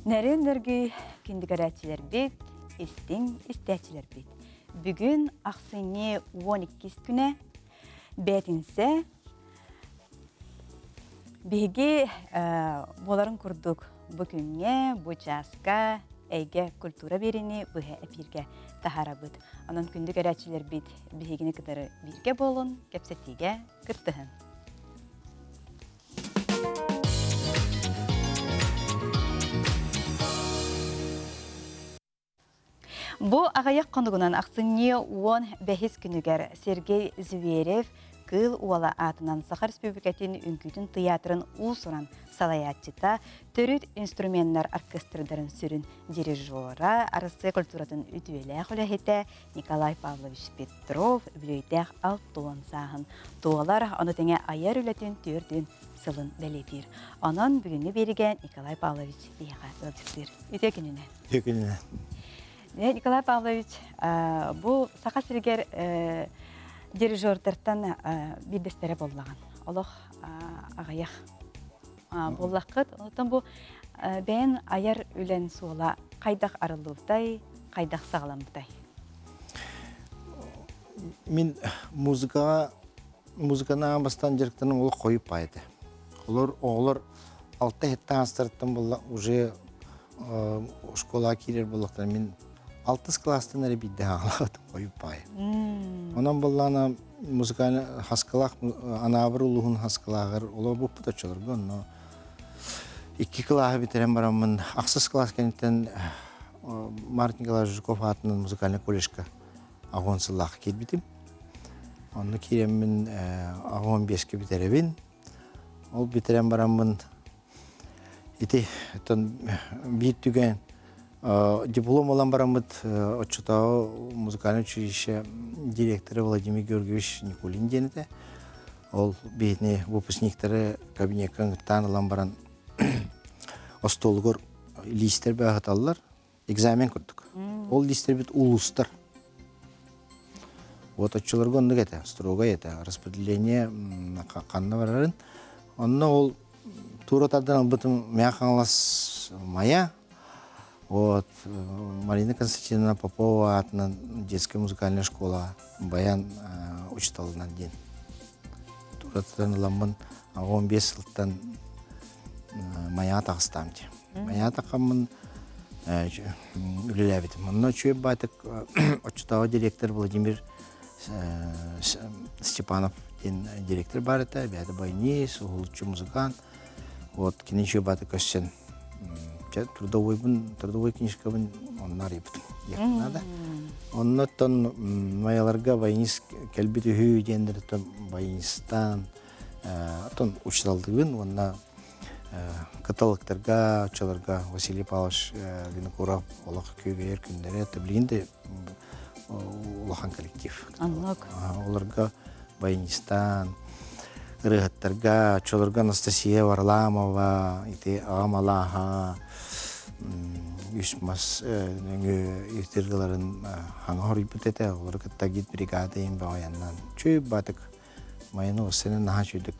Нәрендерге киндигәрәтчилер бит, истин истәчилер бит. Бүгін ақсыне 12 күне бәтінсе беге боларын күрдік бүгінге, бұл жасқа әйге культура беріне бұға әпирге тахара бұд. Анан күндігәрәтчилер бит бігіне кідері бірге болын, кәпсетіге күрттіғын. Бұл ағаяқ қондығынан ақсыне 15 күнігер Сергей Зверев кыл уала атынан Сахар Республикатын үңкүтін театрын ұсыран салаятчыта төрүт инструменттер оркестрдарын сүрін дирижера, арысы культуратын үтүелі құлахеті Николай Павлович Петров бүлөйтәқ алтуын сағын. Туғалар оны тәңе аяр үлетін түрдін сылын бәлетір. Онын бүгінгі берген Николай Павлович дейіға өлдіктір. Үте күніне. Николай Павлович, бұл Сақа Сергер дирижердерден бидестері боллаған. Олық ағаяқ боллаққыт. Онытын бұл бәйін аяр үлен суыла қайдақ арылуыдай, қайдақ сағаламыдай. Мен музыканы ағамастан жеріктерінің олық қойып байды. Олар алты хеттен астырттым болла, уже школа келер боллақтар. Мен 6 кластан әрі бейді ағалағытым қойып бай. Онан болланы музыканы хаскалақ, анабыр ұлығын хаскалағыр, олар бұл бұтачылыр бұл. 2 клағы бітерен барамын. Ақсыз класс кәнеттен Мартин Николай Жуков атының музыкальный коллежка ағонсылақ келбетім. Оны керемін ағон 5-ке бітеребін. Ол бітерен барамын. Bir түген диплом olan барамыд Отчетау музыкальный училище директоры Владимир Георгиевич Никулин денеді. Ол бетіне выпускниктері кабинеттен танылан баран остолғыр листер бәғыт алылар. Экзамен күрдік. Ол листер бет улустар. Вот отчыларға онды кәті, строго еті. Распределение қанна барарын. Онына ол туратардан бұтым мәқаңлас мая. Вот Марина Константиновна Попова атынан детская музыкальная школа баян учталынан ден. Туратардан ламын 15 жылдан мая тағыстамды. Мая тақамын үлеләбетім. Онына чөйіп байтық Отчетау директор Владимир Степанов директор бар это, бәді байнес, ұғылытшы музыкант. Вот кені чөйіп байтық көссен. Трудовой книжкабын оннар епітім. Оннаттан маяларға байнес кәлбеті хүй дендір байнестан учталдығын, онна каталогтарға, учаларға Василий Павлович Винокуров олақ күйге еркіндері білгенде улахан коллектив. Оларға байнестан, Рыгаттарға, чолырға Анастасия Варламова, Ағамалаға, Үсмас ертергілерін аңа хорып бұтеті, олар кіттагет бригада ең бағаяннан. Чөй батық майыны осының наға чөйдік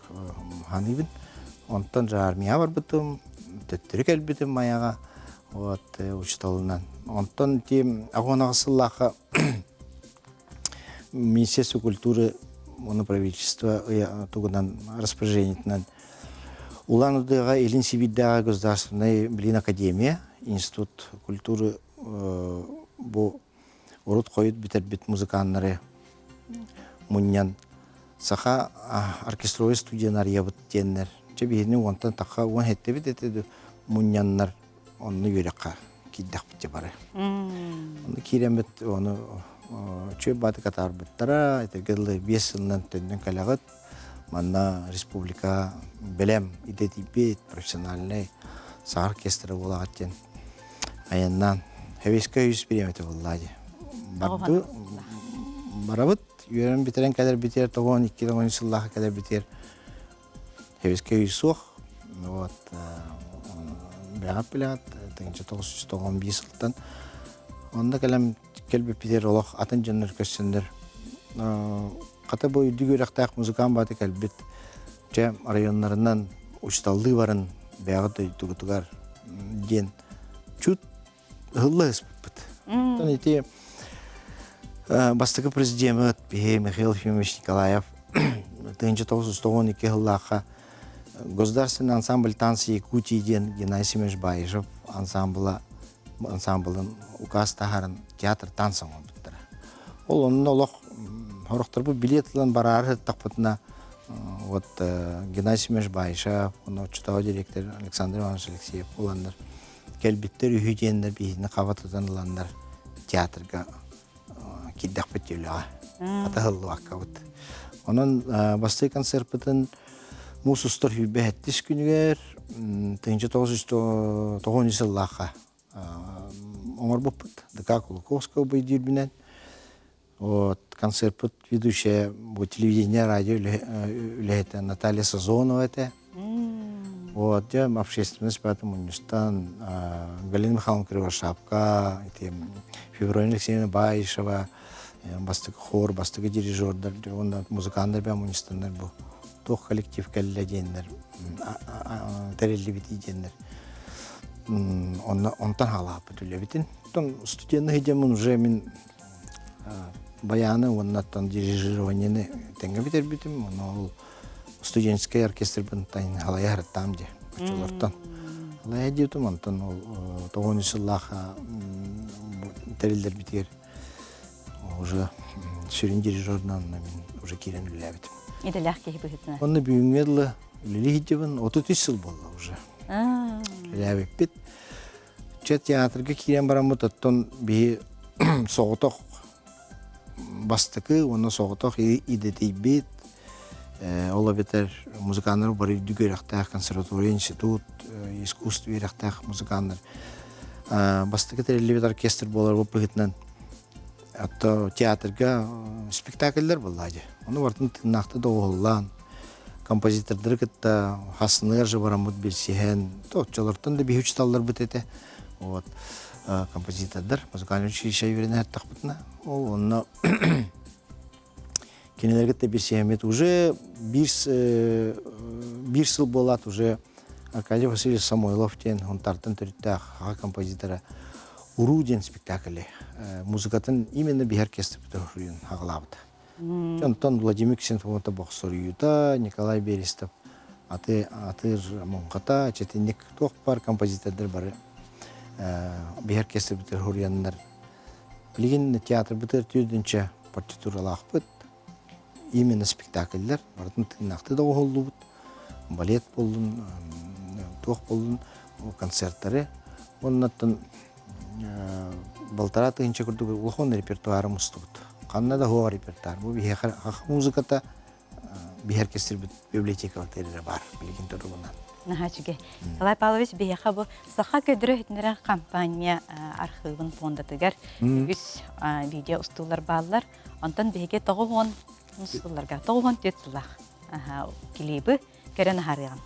ханыбын. Онтан жармия бар бұтым, төттірік әлбітім маяға учталынан. Онтан ағонағысыллаға Министерство культуры правительства тугудан распоряжениетнен Улан-Удыға Илин Сибиддағы государственная академия, институт культуры бу урут қойыт бітер-бит музыканнары мұннян саха оркестровый студиянар ябыт теннер. Чебейінің онтан таққа он хетте бит етеді мұнняннар онны үйрекқа киддақ бітте бары. Оны керемет оны чөп баты катар бұттара, етергелі 5 жылынан төннен кәліғыт, манна республика білем, идетипет, профессиональный сағыр оркестрі болағаттен. Аяннан, хәвеске үйіс береметі болады. Барды, барабыт, үйерін бітерен кәдер бітер, 12-13 жыллағы кәдер бітер. Хәвеске үйіс оқ, білағат, 1995 жылдан. Онда кәлем келбіп бітер олық атын жаныр көссендер. Қата бой үйдігі өрақтақ музыкан баты кәлбет. Районларынан учталды барын бәғыт өйтігітігар ден чут хыллы ыспыт. Тон ити бастыкы президент Михаил Ефимович Николаев 1992 хыллаха государственный ансамбль танца Якутии ден Геннадий Семенович Баишев ансамблын указ тахарын театр танцын олбуттара. Ол onun олох хорохтар бу билетлан барары таппытына вот Геннадий Семенович Баишев, оны чутау директор Александр Иванович Алексеев уландар келбиттер үйдендер бейіне қабатыдан уландар театрга киддақ беттеуліға атағылы ваққа бұд. Onun басты концертпытын Мусустар хүлбе әттіс күнігер 1990 жыллаға оңар бұппыт. Дыка Кулаковского бейдер бінен. Концерт ведущая телевидения, радио үлеті Наталья Сазонова это. Общественность поэтому Университет, Галина Михайловна Кривошапка, Феврония Алексеевна Баишева, бастык хор, бастык дирижер, музыкандар бәм университеттер бұл. Тоқ коллектив кәлі дейіндер, тәрелі бет дейіндер. Онтан хала бүтілі бетін. Студентный едемін уже мен баяны, оннаттан дирижирование тәңгі бітер бітім. Ол студенческий оркестр бінтайын халая ғырттам де. Күчілерттан. Халая дейтім, онтан ол 9 жыллаға тәрелдер бітер. Уже сүрін дирижерынан мен уже керен үлі бітім. Иделях кейі бұхытына? Оны бүйінгерлі үлі хитебін 33 жыл болды уже. Үлі бет. Че театрға керен барамыт, оттан бей соғытық бастықы, оны соғытық идетей бет. Ола бетер музыкандар бар үйдігі ерақтақ, консерватория, институт, искусств ерақтақ музыкандар. Бастықы тәрелі бет оркестр болар бұл бұхытынан. Атта театрга спектакльдер болады. Оны бартын тынақты да оғылан. Композитордары кітті хасынығар жы барамыд белсеген. Тоқчалардан да бейхучталар бұт Вот. Композитордар, музыкальный училище верен әрттақ бұтына. Ол онына кенелер кітті белсегемет. Уже бір сыл болат, уже Аркадий Васильевич Самойлов тен, он тартын түрітті аға композитора Уруден спектаклі. Музыкатын именно би оркестр бітірген ағылабыды. Jonathan Владимир Ксенфовата бақсорыюда, Николай Берестов, Атыр Монғата, Четенек тоқ бар композитордар бары. Би оркестр бітірген. Білген театр бітір түйдінші партитуралақ бұд. Именно спектакльдер, бардың тынақты да оғылды бұд. Балет болдың, тоқ болдың, концерттары. Оннаттың Балтара тыгынча күрдік ұлхон репертуары мұсты бұд. Қанна да хоға репертуар. Бұл музыката би оркестр библиотека өтерері бар. Білген түрі бұнан. Нахачуге. Алай Павлович бейеқа бұл сақа көдірі өтінері компания архивын фондатығар. Үз видео ұстулар балылар. Онтан бейге тоғылған мұсылларға. Тоғылған төтсілақ. Келейбі көрін харыған.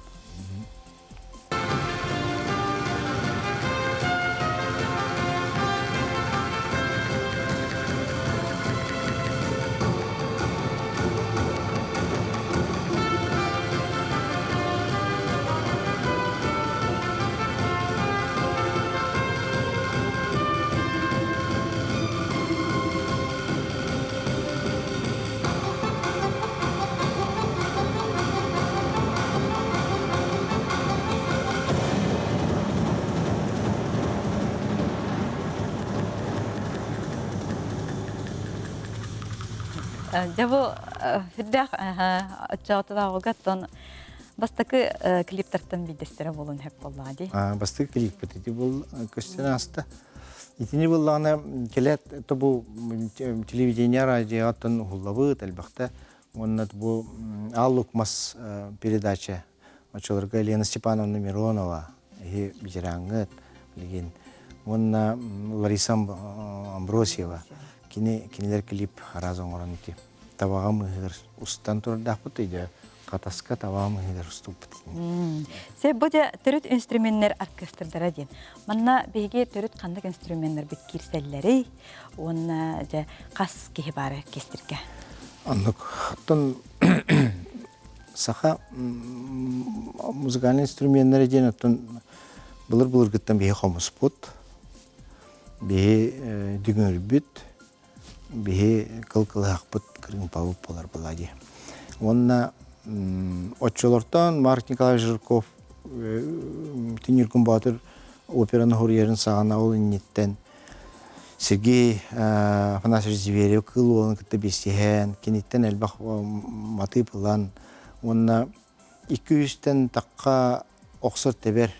Жабы хүрдәқ отчауытыда олғаттан бастықы клиптартан бейдестері болуын әк болады. Бастықы клип бітеді бұл көстен асты. Итіне болғаны келет бұл телевидение радио атын ұғылабы әлбақты. Оннат бұл Аллукмас передача. Очылырға Елена Степановна Миронова, ветерангыт, білген. Онна Лариса Амбросьева. Кинелер клип аразон оранки. Табаға мұғыр ұстан тұрдақ бұтыйды. Қатасқа табаға мұғыр ұсту бұтыйды. Сәй бұда түріт инструменттер оркестрдара ден. Манна бейге түріт қандық инструменттер бүт кирсәллері, оны қас кейі бары оркестрге. Анық, оттан сақа музыкальный инструменттер ден, оттан бұлыр-бұлыр күттен бейге қомыс бұд. Bihi düngürbüt, bihi kıl-kılhaqpıt kırın pavuk bolar buladı. Onna Отчолортон Марк Николаевич Жирков Тинюркун Батыр операны хорьерин сағана ол иннеттен Сергей Афанасьевич Зверев кыл олын кітті бестеген кенеттен әлбақ маты пылан онна 200-тен таққа оқсыр тебер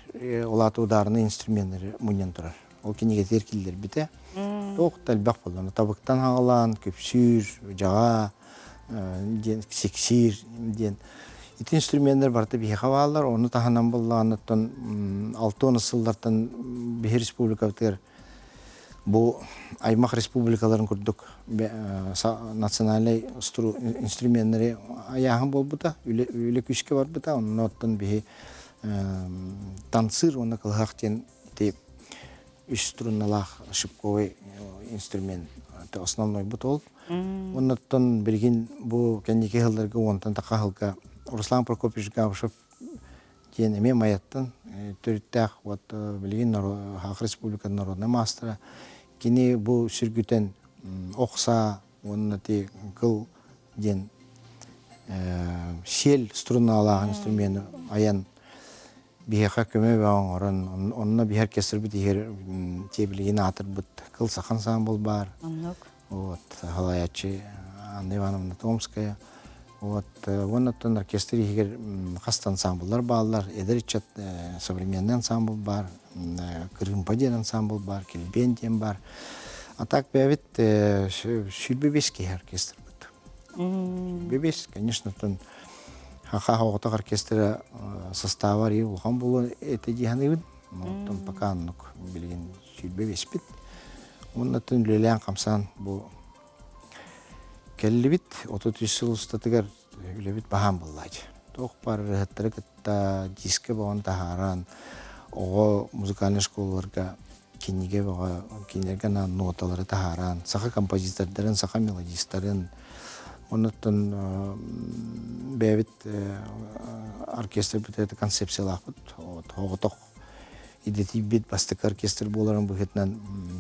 олаты ударыны инструменттері мұнен тұрар. Ол кенеге теркелдер біте. Тоқты әлбақ пылан. Табықтан ағалан, көпсүр, жаға, сексир, ити инструменттер барды бейі қавалар. Оны тағанан болғаныттан 6 сылдартан бейі республикавтыр бұл аймақ республикаларын көрдік национальный инструменттері аяғын бол бұта, үйлі күшке бар бұта. Оның оттан бейі танцыр, оны қылғақтен үш струнналақ шипковый инструмент основной бұт ол. Оннаттан бірген бұл кәндеке ғылдарға онтан тақа ғылға Руслан Прокопьевич Гавшев ден әме маяттан төріттәқ білген Хақ Республиканың народный мастера. Кені бұл сүргітен оқса, онына те қыл ден сел струнналағын инструменті аян бияқа көмі бауын орын, онына бияр кесір бұд егер тебілген атыр бұд қыл сақан сан бол бар. Халаячы Анна Ивановна Томская. Оннаттан оркестр егер қаст ансамблдар балар, Эдеричат современный ансамбл бар, Крымпаден ансамбл бар, Келбенден бар. А так бәвит Сюльбебеский оркестр бұд. Бебес, конечно, Хаха Хоғытақ оркестрі составар ел ұлған болу әті дейханы бұд. Пока анық білген Сюльбебес біт. Оннаттан үлелен қамсан бұл кәлі біт, 33 сыл ұстатығар үлі біт бағам боллайды. Тоқ бар рыхаттары кітта дискі бағын тахаран, оғы музыкальный школаларға кенеге баға, кенерге ноталары тахаран, сақа композитордарын, сақа мелодистарын, оннаттан бәвит оркестр біт әті концепциялақ бұд, оғы идети бит бастык оркестр боларын бұхетнан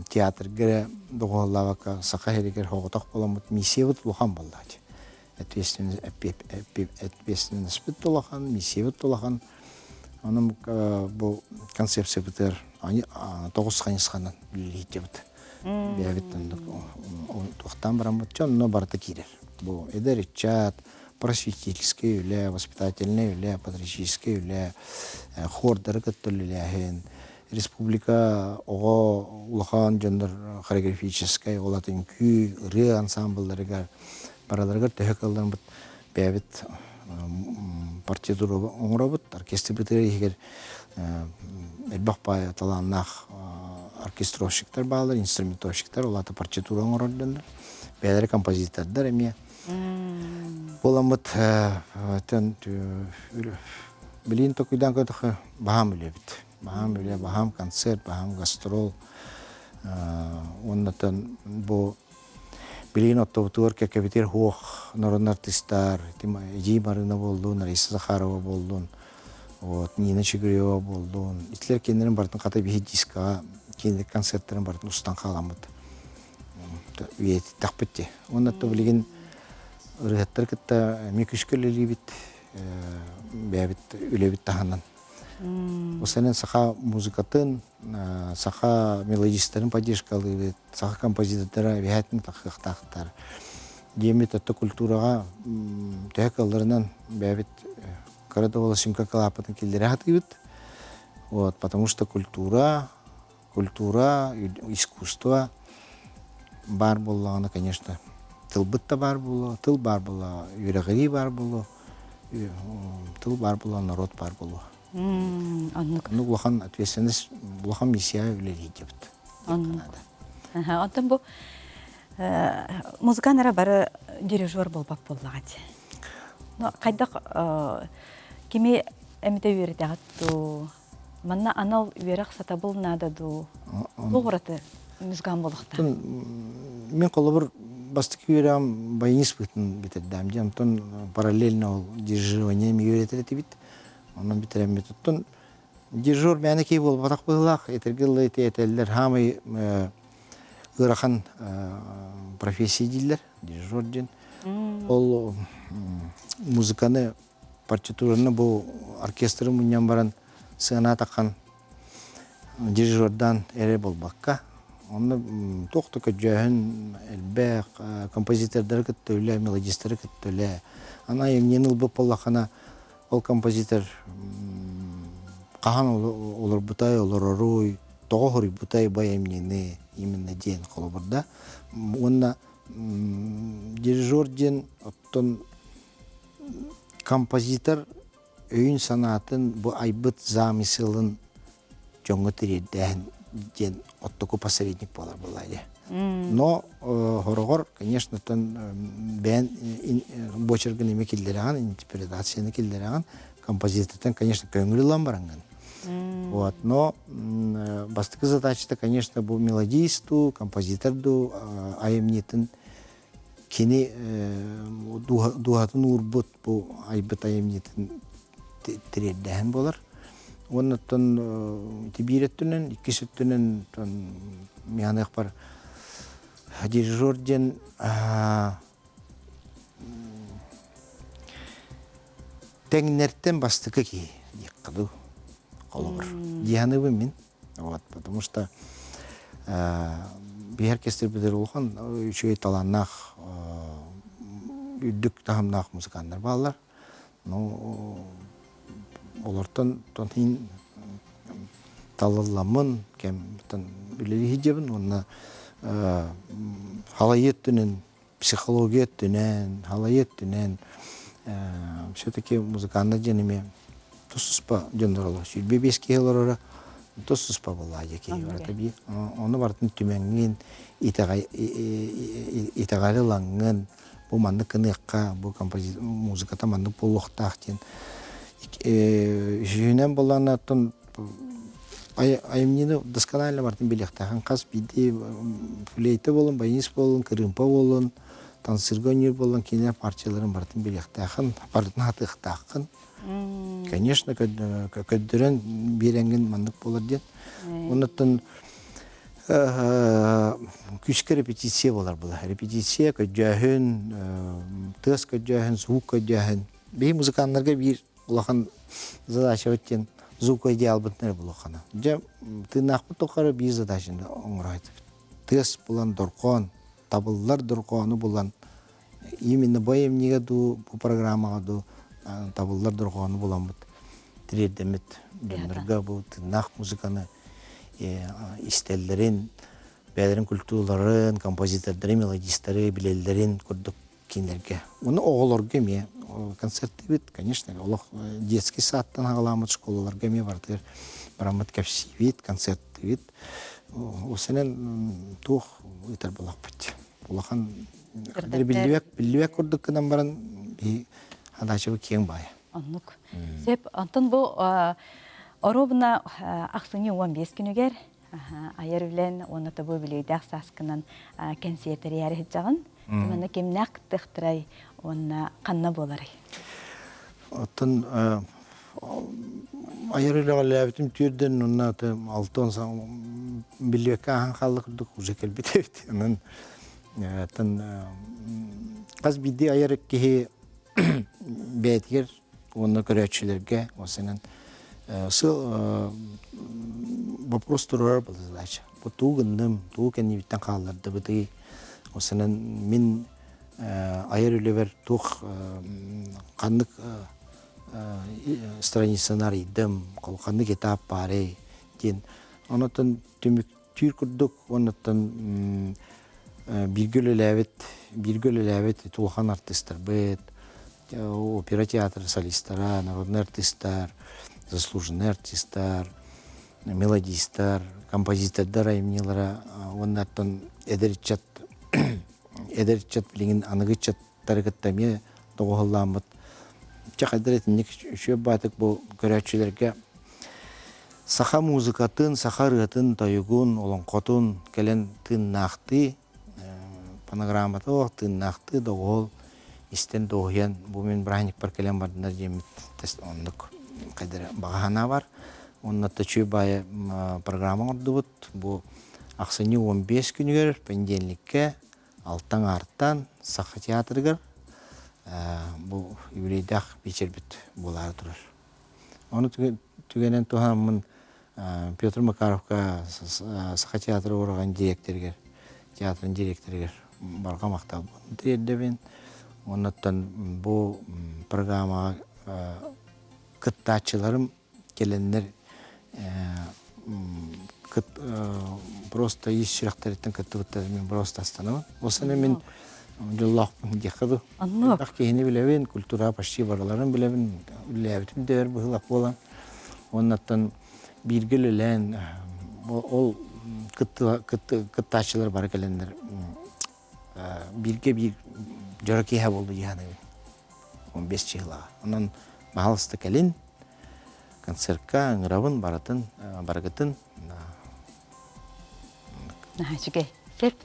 театр гере доғаллавака сақа херегер хоғытақ боламыд миссиевыд лухан боллады. Ответственность бит толахан, миссиевыд толахан. Оның бұл концепция бітер 9 қанысқанан білейді бұд. Бәвіттен тоқтан барамыд, жонына барда керер. Бұл эдеричат, просветительский үлі, воспитательный үлі, патриотический үлі, хордары күттілі үлі. Республика оға улахан жондар хореографический, олатын күй, ұры ансамблдарыгар, бараларыгар төхекалдан бұд бәвіт партитура оңыра бұд, оркестр бітірі егер әлбақ бай таланнақ оркестровщиктар бағалар, инструментовщиктар, олаты партитура оңыра өддендір, бәлері композитордар әме. Боламыд білейін тоқыйдан көтіқі бағам үлі біт. Бағам үлі, бағам концерт, бағам гастрол. Оннатын бұл білейін оттовытуыр кәкәбетер хоқ, народный артистар, Ежей Марина болдun, Раиса Захарова болдun, Нина Чигирева болдun. Итлер кендерін бартын қата бейі дискаға, кендер концерттерін бартын ұстан қаламыд. Үйеті тақпетте. Оннатты білеген ұрғаттар кітті мекүшкерлері бит, бәбіт үлебіт тағанан. Осылен сақа музыкатын, сақа мелодистарын поддержкалы бит, сақа композитордары бәйтін тақықтақтар. Демет өтті культураға тәкаларынан бәбіт қарады ола сүмка қалапатын келдері аты бит. Потому что культура, искусство бар болғаны, конечно, тыл бұтта бар болу, тыл бар болу, үйрегері бар болу, тыл бар болу, народ бар болу. Ну, бұлақан ответственность, бұлақан миссия өлері депті. Онтан бұл музыканара бары дирижер болбақ боллағады. Қайдақ кеме әміде үйерді ағытту, манна анал үйеріқ сата бұл нададу, бұғыраты мүзган болуқта. Мен қолы бір бастық үйерім байыныс бұйтын бітірдім. Онтан параллельно ол дирижирование үйеретірі бит. Онан бітірем бітіттін. Дирижер мәні кей бол батақ бұғылақ, етергілі етелер хамы ырахан профессия дейлер, дирижер ден. Ол музыканы, партитураны бұл оркестры мұниян баран сығына таққан дирижердан әрі бол баққа. Оны тоқты көджәйін әлбәқ, композитордары күттөлі, мелодистары күттөлі. Ана емнен ұлбып болақана ол композитор қахан олар бұтай, олар оруй, тоғыр бұтай бай емнені именно ден қолы бұрда. Онна дирижер ден оттон композитор өйін санатын бұл айбыт замысылын жоңғы тіреді ден оттоку посредник болар болады. Но хорогор, конечно, бән бочергін еме келдераған, интерпретацияны келдераған, композитордан, конечно, көңілі ламбаранган. Вот, но бастықы задача, конечно, бұл мелодисту, композиторду айымнетін кені дуғатын урбут бұл айбыт айымнетін тіреддән болар. Оннан тибиреттінен, иккесеттінен миянык бар дирижерден тәңнерттен бастықы ки декқаду қолы бар. Дияны мен. Вот, потому что bir orkestr bilir olgan üçüge talannak üddük tahamnak musikanlar bağlar. No olardan tonhin talallamın kem tan bileri hicabın ona halayet dönen psikologiyet dönen halayet dönen все-таки музыканна женеме тусуспа жөндөрлөр бебески елорора тусуспа булла яки таби оны бартын түмәңген итагалыланган бу манны кыныкка бу композитор музыката манны болуктактен жүйнен боланатын айымнины досконально бартын билектаган каз биди флейта болон баянист болон кырымпа болон танцыргонер болон кине парчаларын бартын билектаган бартын атыктакын. Конечно, көддөрөн беренген мандык болор ден. Онуттан күчкө репетиция болар була. Репетиция көжөһүн, тыс көжөһүн, звук көжөһүн. Бей музыканларга бир улахан задача өттен звук идеал бутнер булахана. Же тынакпы токары бир задачаны оңрайт. Тыс булан доркон, табыллар доркону булан. Именно боемниге ду бу программага ду табыллар доргону буламыт. Тиредемет дөнөргө бу тынак музыканы истеллерин, бәдерин культураларын, композитордары, мелодисттары, билелдерин көрдүк кинерге. Уну оголорго ме концертти бит, конечно, олох детский садтан агаламыт школаларга ме бартыр. Барамыт кепсивит, концертти бит. Осенен тух итер булакпыт. Улахан билбек көрдүк кынан баран адачы кең бай. Аннук. Сеп антон бу оробна аксыны 15 күнүгер аяр билен оны табы билейдак саскынан концерттер яры жагын. Мына кемнак тыктырай онна канна болар. Атын аяр билебитим түрдөн онна алтон билбекке ханкалык уже келбетет. Анан атын каз биди аяр ки бәйтгер оны көрәтчеләргә осынан вопрос турар булды задача. Бу тугындым, туган нивиттан калдырды бити. Осынан мин айрылыбер тух кандык страницалар идем, калканды китап бары ден. Онотан төмүк түр күрдүк, онотан биргөлөләбет тулхан артисттер бит. Опера театр солисттар, народный артисттар, заслуженный артисттар, мелодисттар, композитордар айымнелары, оннаттан эдерчат билеген аныгычаттары кыттаме тоғылламыт. Чақадыретінік үші батық бұл көрәтшілерге саха музыкатын, саха рытын, тайығын, олон қотын, кәлен тын нақты, панограмматы оқ, тын нақты доғыл, истен доғыян, бұл мен бірайник бар кәлен бардындар жемет ондық қайдары бағана бар. Оннатта чүй бай программа орды бұд, бұл Ақсыны 15 күнігер понедельникке алтан арттан саха театрыгар бұл еврейдақ вечербіт болар тұрар. Оны түгенен туғанмын Петр Макаровка саха театры ораған директоргер, театрын директоргер барға мақтал болын. Оннаттан бұл программа кыттачыларым келенлер просто еш сүрақтареттен кыттыбыттар мен просто астанамын. Осыны мен жыллақпын декаду. Ақ кейіні білевен, культура пашчи бараларын білевен, үлләбітім дәр бұғылақ болан. Оннаттан биргел үлән, ол кыттачылар бар келенлер бирге бір жоракеха болды яны 15 жылға. Онан бағалысты кәлін, концертка ыңырабын барғытын. Жүгей, сеп,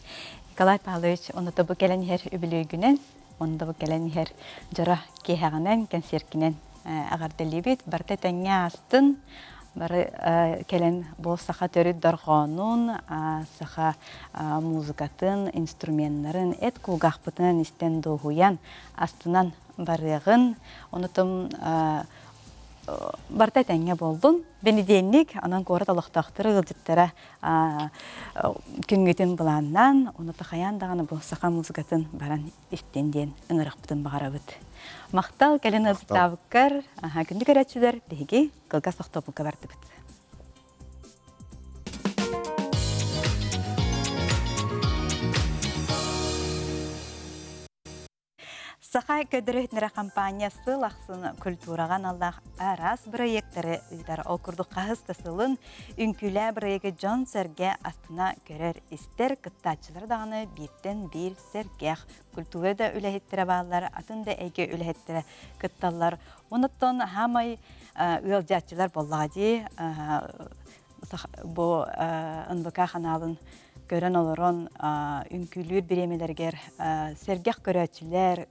Николай Павлович, онда бұл кәлін хер үбілігінен, онда бұл кәлін хер жора кейхағынан, концерткінен ағардылы бет, барда тәңе астын, бары кәлін бұл сақа төрі дорғанын, сақа музыкатын, инструментларын, әт кулғақпытынан істен доғуян астынан барығын, онытым барда тәңе болдың. Бенеденник, анан корат алықтақтыры ғылдеттері күнгетін бұланнан, оны тақаяндағаны бұл сақа музыкатын баран істенден ұңырақпытын бағара бұд. Мақтал кәлін ұзытабыққар, күнді көрәтшілер бейге қылға соқтопылға барды бұд. Саха көдіріхтінері компаниясы лақсын культураған Аллах арас проекттері ұйдар олқұрдық қағыстасылын үнкілі проекті Джон Серге астына көрер істер кыттачылар дағыны беттен бір сергех культурада үләхеттері бағалар, атында әйге үләхеттері кытталар. Оныттан хамай үйелжатчылар боллади бұл НВК қаналын көрін олырын үнкілер біремелергер сергех көрәтчілер,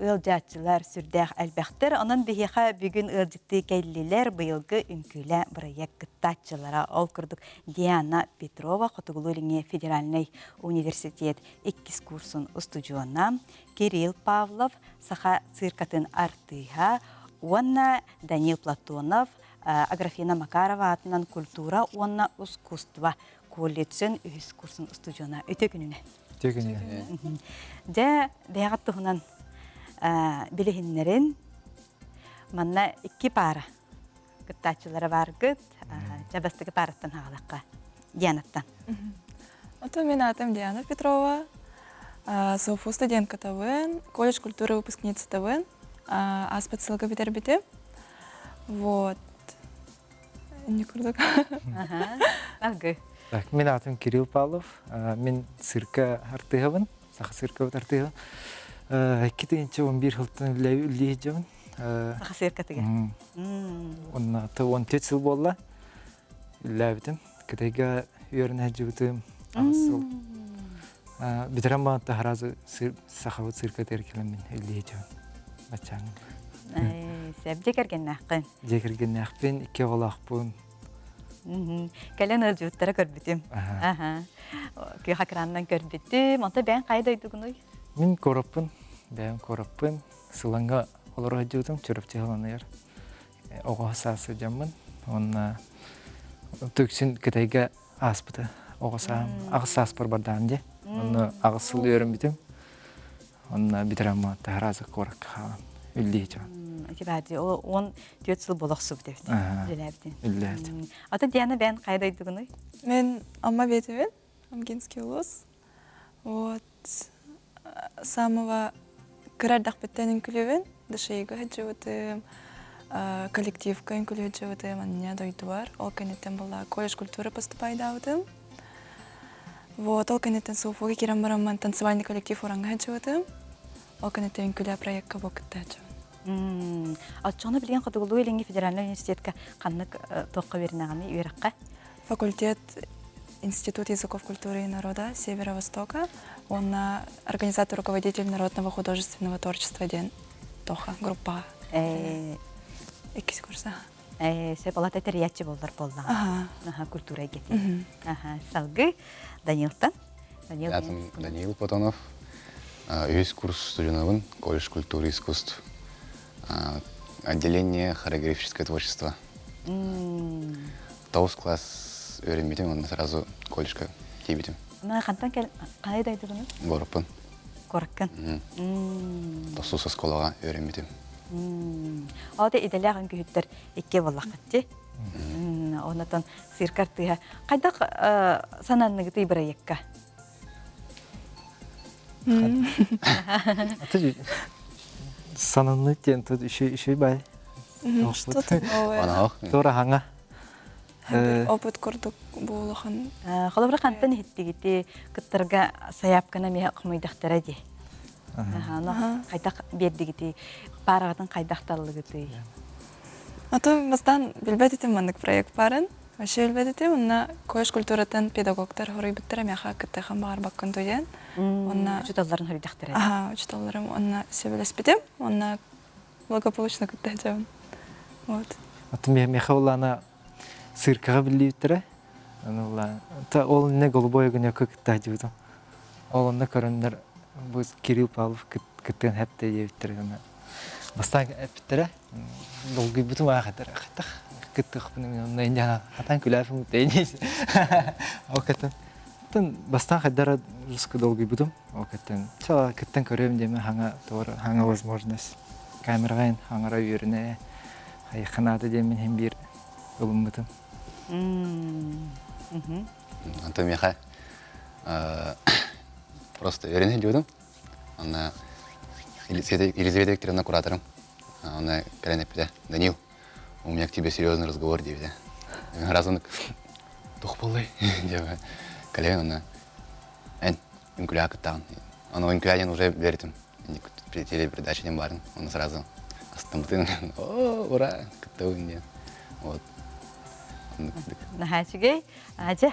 ылжатчылар сүрдәқ әлбәқтір. Онын бейеға бүгін ылжытты кәлілер бұйылғы үнкілі проект кыттачылара ол күрдік Диана Петрова Қотығылы Федеральный университет 2 курсын ұстуджуына, Кирилл Павлов саха циркатын артыға, онна Данил Платонов, Аграфена Макарова атынан культура, онна искусство колледжін үз курсын ұстуджуына өте күніне. Де бейғаттығынан білігінлерін манна 2 пара кыттачылары бар күт, жабастығы параттан ағалаққа, Дианаттан. Это мен атым Диана Петрова, софу студентка ТВН, колледж культуры выпускница ТВН, спецсылға бітер-біте. Вот. Не күрдік. Алғы. Мен атым Кирилл Павлов, мен цирка артығавын, сақа цирка бұт артығавын. 2-11 жылтын үлі жауын. Сақа цирка тіге? Онна 14 жыл болла үлі әбітім. Кітайға үйерін әжі бұтым ағысыл. Бітірен бағытта харазы сақауы цирка тәркелім мен үлі жауын. Бачаңын. Сәб жекерген нақын? Жекерген нақпен 2 қолақ бұн. Кәлен ұлжуыттара көрбітім. Күй хақыраннан көрбітім. Онта бән қайда үйдігін ой? Мен кораппын, бән кораппын. Сыланға олар ұжудым, чөріпте қаланы ер. Оға сасы жамын. Онна төксін кітайға аспыты. Оға сағым, ағыс аспыр бардан де. Онна ағысыл өрім бітім. Онна бітірім мағытта харазы қорак қалан. Үлдей жауын. Бәді, он 4 жыл болақсы бұдевді. Үлләді. Ата Диана бән қайда үйдігін ой? Мен Амма Ветовен, Амгинский улус. Вот. Самого кырардақ біттен үнкілевен, дышайға әджуытым, коллективка үнкілі әджуытым, анне дойды бар. Ол кәнеттен бұла колледж культуры поступайды ауытым. Вот, ол кәнеттен софуға керам бараман танцевальный коллектив оранға әджуытым. Ол кәнеттен үнкілі проектқа бөкітті әджуытым. Атчоны білген Қотығылы Өлеңге Федеральный университетке қаннық тоққа берінағаны үйераққа? Факультет Институт языков культуры и народа Северо-Востока. Он организатор, руководитель народного художественного творчества Ден Тоха, группа. Экис курса. Сепалата терячи болдар боллаң. Ага. Культура гети. Салгы Данилтан. Ятым Даниил Платонов. Весь курс студеновын, колледж культуры и искусств. Отделение хореографическое творчество. Тоус класс öğrenmedim, ondan сразу колледжка кибетим. Қантан қандай дайды бұны? Горпын. Кораккан. Тосуса сколага öğrenmedim. Ада иделяган күйіттер екке болақ қатты. Онатан сиркартыға. Қайдақ сананныгы тый бірі екка? Сананы тен тут еще бай. Что-то новое. Анах. Тора ханга. Опыт көрдік болған. Қолабыры қантан хеттігіті күттірге саяпқана меға қымайдақтара де. Қайдақ бердігіті, парағатын қайдақталығыты. Ато бастан билбет етем мандык проект барын. Вообще билбет етем, онна колледж культуратан педагогтар хорой биттер мяха кытты хан багар баккын туен. Онна Учиталларын хөридақтара. ага, учиталларым онна себелес битем, онна благополучно кытты жабын. Вот. Аты мехаулана сыркага билибиттере. Анула та ол не голубой гыня кытта жибудум. Олонда көрөндөр бу Кирилл Павлов кыттын хепте жибиттере. Бастан эпиттере. Долгий бутум ахатар. Хатах кыттык мен нендя хатан күләфим тенис. Окатан. Тан бастан хадара русский долгий бутум. Окатан. Ча кыттан көрөм деме ханга тора ханга возможность. Камераган хангара юрне. Ай ханада демен hem bir улым бутум. Антон Миха. Просто öğrenci diyordum. Ona Елизавета Викторовна куратором. Она колено пида. Данил, у меня к тебе серьезный разговор, девида. Раз он тухполый, дева. Колено она. Инкуляк там. Она инкулянин уже верит им. Телепередачи не барн. Он сразу остановил. О, ура, кто у меня. Вот. Нахачыгай, ажа.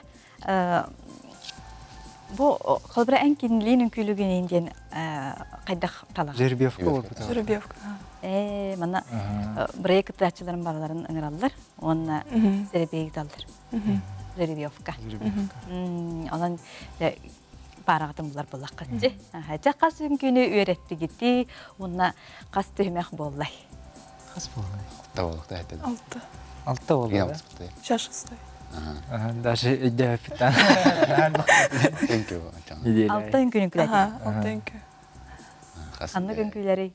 Бу холбра энкинлинин күлүгүнен ден кайдак талак. Жербевка болот. Жеребьевка. Мана проект ачыларын барларын ыңыралдар. Онна жеребеги талдар. Жеребьевка. Анан парагатын булар болак катчы. Ажа касым күнү үйрөттүгити, онна кас төмөк боллай. Кас болот. Тавалык да айтты. Алты болот. Шашыстой. Даже идея питан. Thank you. Алтын күнү күлөт. Алтын күн. Анны күн күлөри.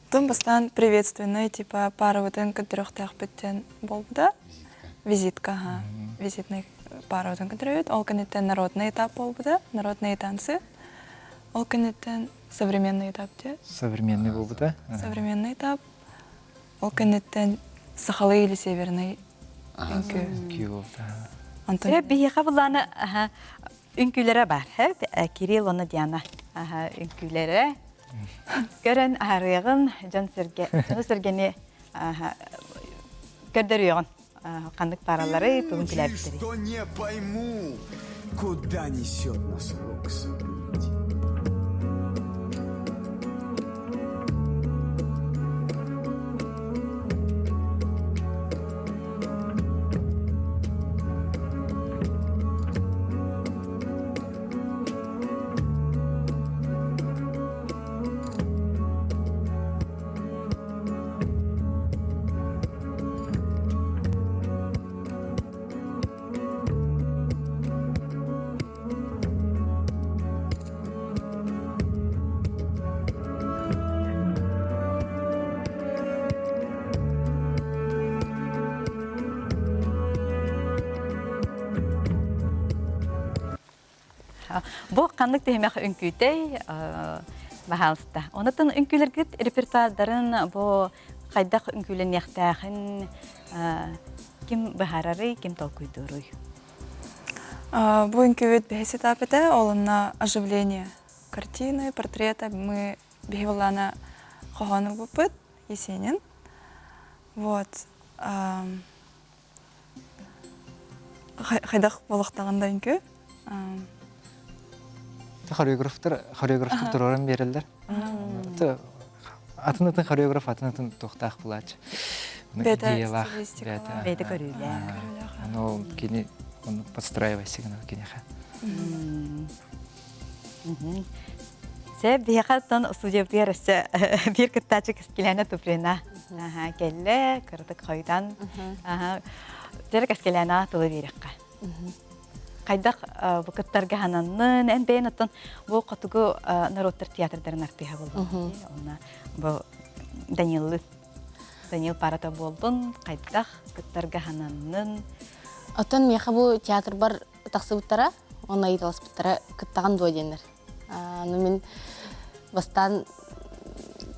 Тон бастан приветственный, типа пара вот трёхтах биттен болбуда. Визитка, ага. Визитный пара вот контролирует. Олканеттен народный этап болбуда, народные танцы. Олканеттен современный этап те. Современный болбуда. Современный этап. Олканеттен Сахалы или Северный. Антон. Бие кабыланы үнкүләре бар. Кирилл оны Диана. Үнкүләре. Көрән арыгын Жан Сергене көрдөрүгөн. Кандык паралары бүгүн күләптери. Что не пойму, куда несет нас Рокс. Бу кандык темек үнкүтей баһалста. Онотон үнкүлергит репертуардарын бу кайдак үнкүлен яктагын ким бахарары, ким толкуйдуруй. Бу үнкүбет бехес этапыта олына оживление картины, портрета. Мы бегивалана хохону бупыт Есенин. Вот. Хайдах болуктаганда үнкү. Хореографтар тураран берелдер. Атынатын хореограф атынатын тоқтақ булач. Бета стилистика. Бейді көрілі. Оно кини он подстраивайся сигнал кинеха. Се бияқаттан студия бүйерісі бір кіттачы кіскелені тұпрена. Келі, кірдік қойдан. Дері кіскелені тұлы беріққа. Қайдақ бұл кіттарға хананын, ән бейін аттан бұл қатығы народтар театрдарын артыға болды. Бұл Даниил парата болдun, қайдақ кіттарға хананын. Оттан меха бу театр бар тақсыбыттара, оны айталаспыттара кіттаған дуаденер. Ну мен бастан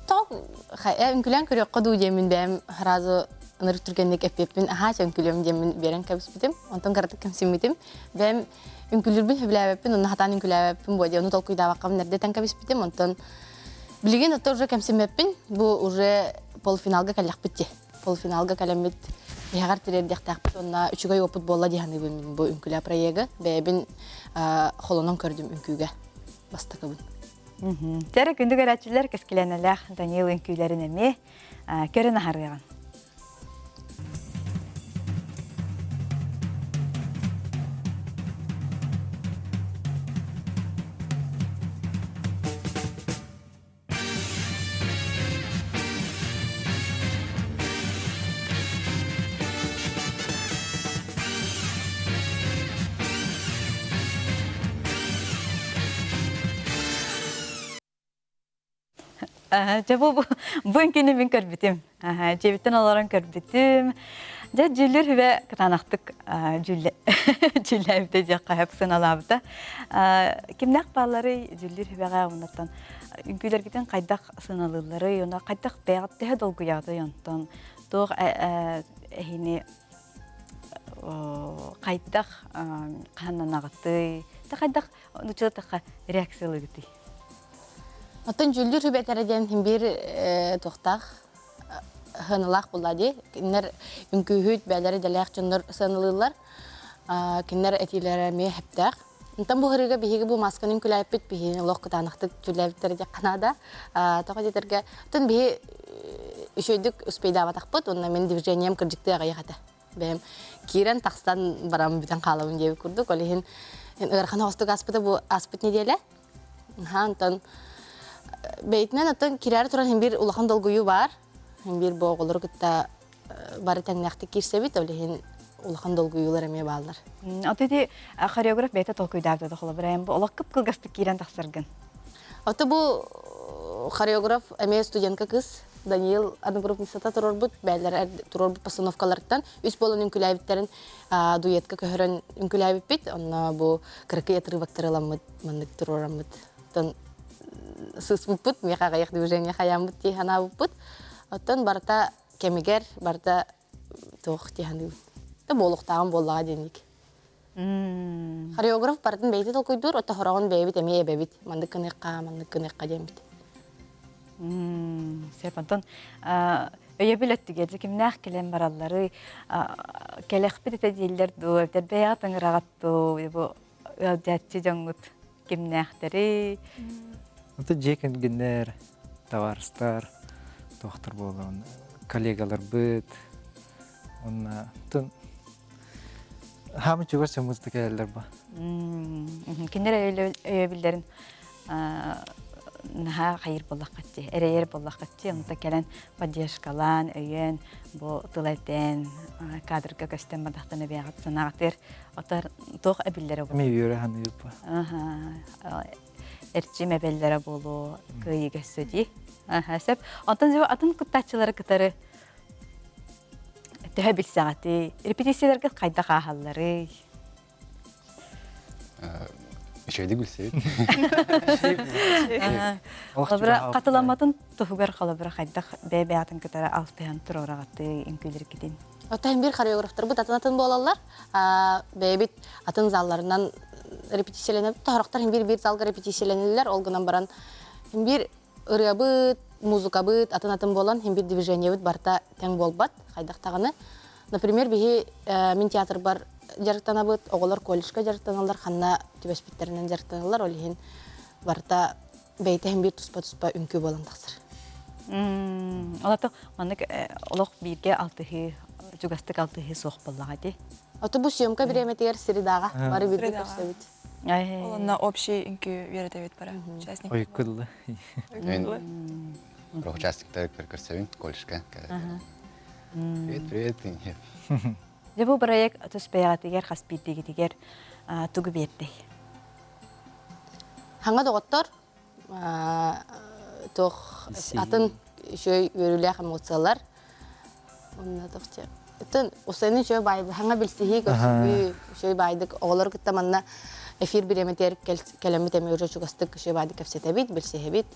үнкілен көрек қоду демін бәм разы нырық түргендек әппеппін, аха үнкілем демін берен кәбіс бітім, онтан қаратық кәмсім бітім. Бәм үнкілербін хөбіләбәппін, оны хатан үнкіләбәппін болды, оны толкуйда ваққам нәрдетен кәбіс бітім, онтан білген отта уже кәмсім бәппін, бұл уже полуфиналға кәләқ бітті. Полуфиналға кәләмет яғар тірердек онна үчігай опыт болла дейханы бөлмін бұл үнкілі проегі, бәйбін қолынан көрдім үнкүйге бастықы бұн. Тәрі күнді көрәтшілер кәскеленелер Даниил үнкүйлерін әме көрін ағарған. Bu ülkenin ben körbütüm. Cebitten olarak körbütüm. Cüllür hüve katanaktık cülle evde diye kayapsın alabıda. Kimnak bağları cüllür hüveğe onlardan. Ünküler giden kaydak sınavları, ona kaydak beyat daha dolgu yağdı yandan. Doğu ehini kaydak kanan ağıttı. Kaydak uçuda reaksiyalı gitti. Оттан жүлдір хүбәтәрден бір тоқтақ хынылақ болады. Кеннер үнкүйхүйт бәлері дәләқ жүндір сынылылар. Кеннер әтилері ме әптәқ. Онтан бұл ғырыға бейгі бұл масканың күләйіп бет бейін лоқ қытанықтық жүләйіптері де қанада. Тоқа детерге. Оттан бейі үшөйдік үспейді аватақ бұд. Онна мен движением кіржікті ағайықаты. Бәйім кейрен тақстан барам бүтін қалауын дебі күрдік. Олеген ұрқана остық аспыды бұл аспыт неделі. Онтан бейтінен оттан кирәрі тұран бір улахан долгуyu бар. Bir боғылыр күтті бары тәңнәқті кирсебет, олеген улахан долгуюлар әме балдар. Оты хореограф бейті толкуйдарды дұқылы бірайым. Олақ күп қылғасты кейрен тақсыргын. Оты бұл хореограф әме студентка кыз Даниил одногруппницата тұрор бұд, бәлер тұрор бұд постановкалардан. Үс болын үнкіләйбіттерін дуетка көхірін үнкіләйбіт, онна бұл кіркі етірі бактырыламыд, мандық тұрорамыд. Сыз бұппыт, меха қайық движение хаямыд тейхана бұппыт. Оттан барта кемигер, барта тоқ тейханы бұппыт. Болуқтағын боллаға денек. Хореограф бартын бейті толкуйдур, отта хорағын бейбіт, әме әбәбіт. Мандық кыныққа дембіт. Серпантон, өйе білетті келді, кемнәқ келен баралары, келеқпіт еті дейлер ду, өтер бәяғатын ғырағатты, өдәтчі жоңғыт кемнәқтері. Это жекен генер, товарстар, доктор болон, коллегалар бит. Он тун хамы чугас музыка келдер ба. Кинер өйөбүлдерин наха хайыр боллак катчы, эрейер боллак катчы, онда келен поддержкалан, өйөн, бу тылайтен, кадрга көстен бадактаны бягат санагатыр, отар тох әбилләре бу. Мебире ханы юпа. Эрчим әбелләре болу, кыйыга сөди. Сәп, онтан жеу атын күттачылары кытары төһә билсәгати, репетицияларга кайда кахаллары. Үшөйді гүлсебет. Катыламатын тухугар калабыра кайда бәбәятын кытары алтыян турорагаты инкүлер китин. Оттан бір хореографтар бұд атын болалар. Бәйбіт атын залларынан репетициyalanıp, tahraktar bir zalga rепетициyalanırlar. Olgunan baran bir ırıbıt, muzikabıt, atın bolan bir движениебыт барта тең болбат, хайдак тагыны. Например, бихи min театр бар жарыктанабыт, оголор колледжга жарыктаналар, ханна түбөспиттеринен жарыктаналар, олихин барта бейте bir tuspа-tuspа үнкү болан таксыр. Олаты маннык олох бирге алтыхы жугастык алтыхы соқ боллаға де. Оты бу съемка биреметер средаға бары бирге Средаға. көрсөбүт. Ол на общий инки веретебит бара участник. Ойкылы. Мен про участниктер көрсөбүн колледжга. Привет, привет. Де бу проект төспәйгәтегәр хаспиттегитегәр тугы бердей. Хаңа доғыттар, тоқ атын шөй өрілі эмоциялар. Онна тоқча. Атын осының шөй байды, хаңа білсігі көрсі шөй байдық. Оғылар күтті манна эфир биреметер кәлемі тәмі өрі жүгістік шөй байды көпсеті бит, білсігі бит.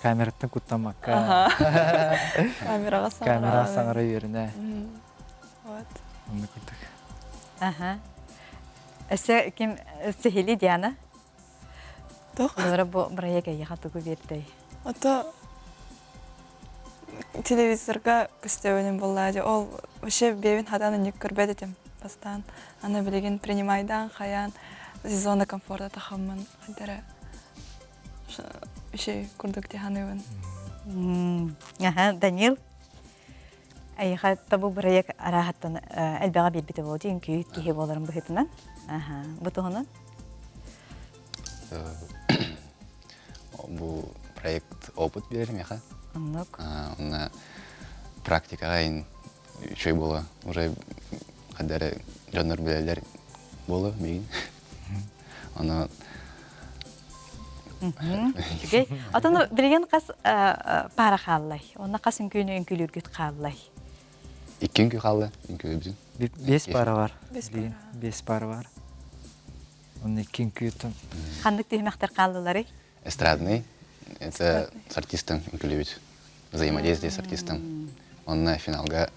Камераттан куттамакка. Камераға Камера саңыра. саңыра беріне. Вот. Оны күттік. Аха. Әсә кем сехили Диана? Тох. Олар бу проект яха тугы бердей. Ото телевизорга көстөөнүм боллади. Ол вообще бевин хаданы ник көрбөд этим. Бастан аны билеген принимайдан хаян зона комфорта тахаммын. Хадара. Вообще курдук тиханыбын. Аха, Данил. Айха табу проект арахаттан элбага бербите болду. Инки кихи боларын быхытынан. Аха, бутугунан. Бу проект опыт берем яха. Оннук. Онна практикага ин чөй боло. Уже кадары жанр билелер боло мейин. Аны Окей. Атаны билген кас пара халлай. Онна кас үнкүнү үнкүлүргүт халлай. икки күн калды. Күн біздің. 5 пара бар. Бес пара. 5 пара бар. Оны кин күтім. Хандык түймәктер калдылары. Эстрадный. Это с артистом инклюбить. Взаимодействие с артистом. Он на финалга.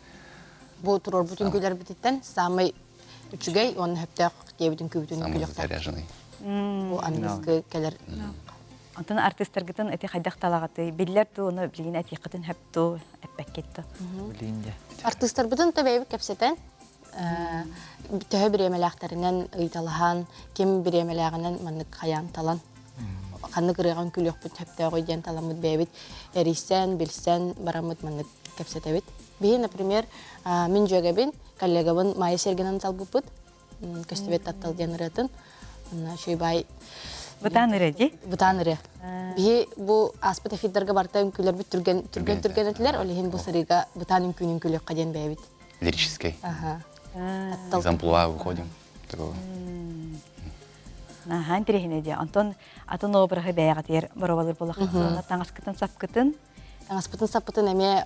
Бу турор бүтүн күлөр битеттен самый үчүгей оны хөптөк дебитин күбүтүн Самый күлөктөр. заряженный. Бу английский келер. Антон артисттаргытын эти хайдак талагаты биллер ту оны билген эти кытын хэпту эппеккетти. Билинде. Артисттар бүтүн табайбы кепсетен. Төһө биремеләхтәреннән ыйталахан, кем биремеләгеннән маннык хаян талан. Ханны кырыган күлөк бит хөптө койден таламыт бебит. Эрисен, билсен, барамыт маннык кепсетебит. Би, например, мин жөгөбин, коллегабын Майя Сергенен салбыпыт. Көстөбет таттал денеретін. Шөйбай Бутан реди. бутаныры. Би бу аспыт эфирдерге барта үмкүлөр бүт түрген этилер, олехин бу сырыга бутан үмкүнүн күлөк каден бебит. Лирический. Ага. Из амплуа выходим. Такого. Аха, интерехине де. Антон атын обрахы бәягатер барабалыр болақын. Таңаскытын сапкытын. Аспытын сапытын эме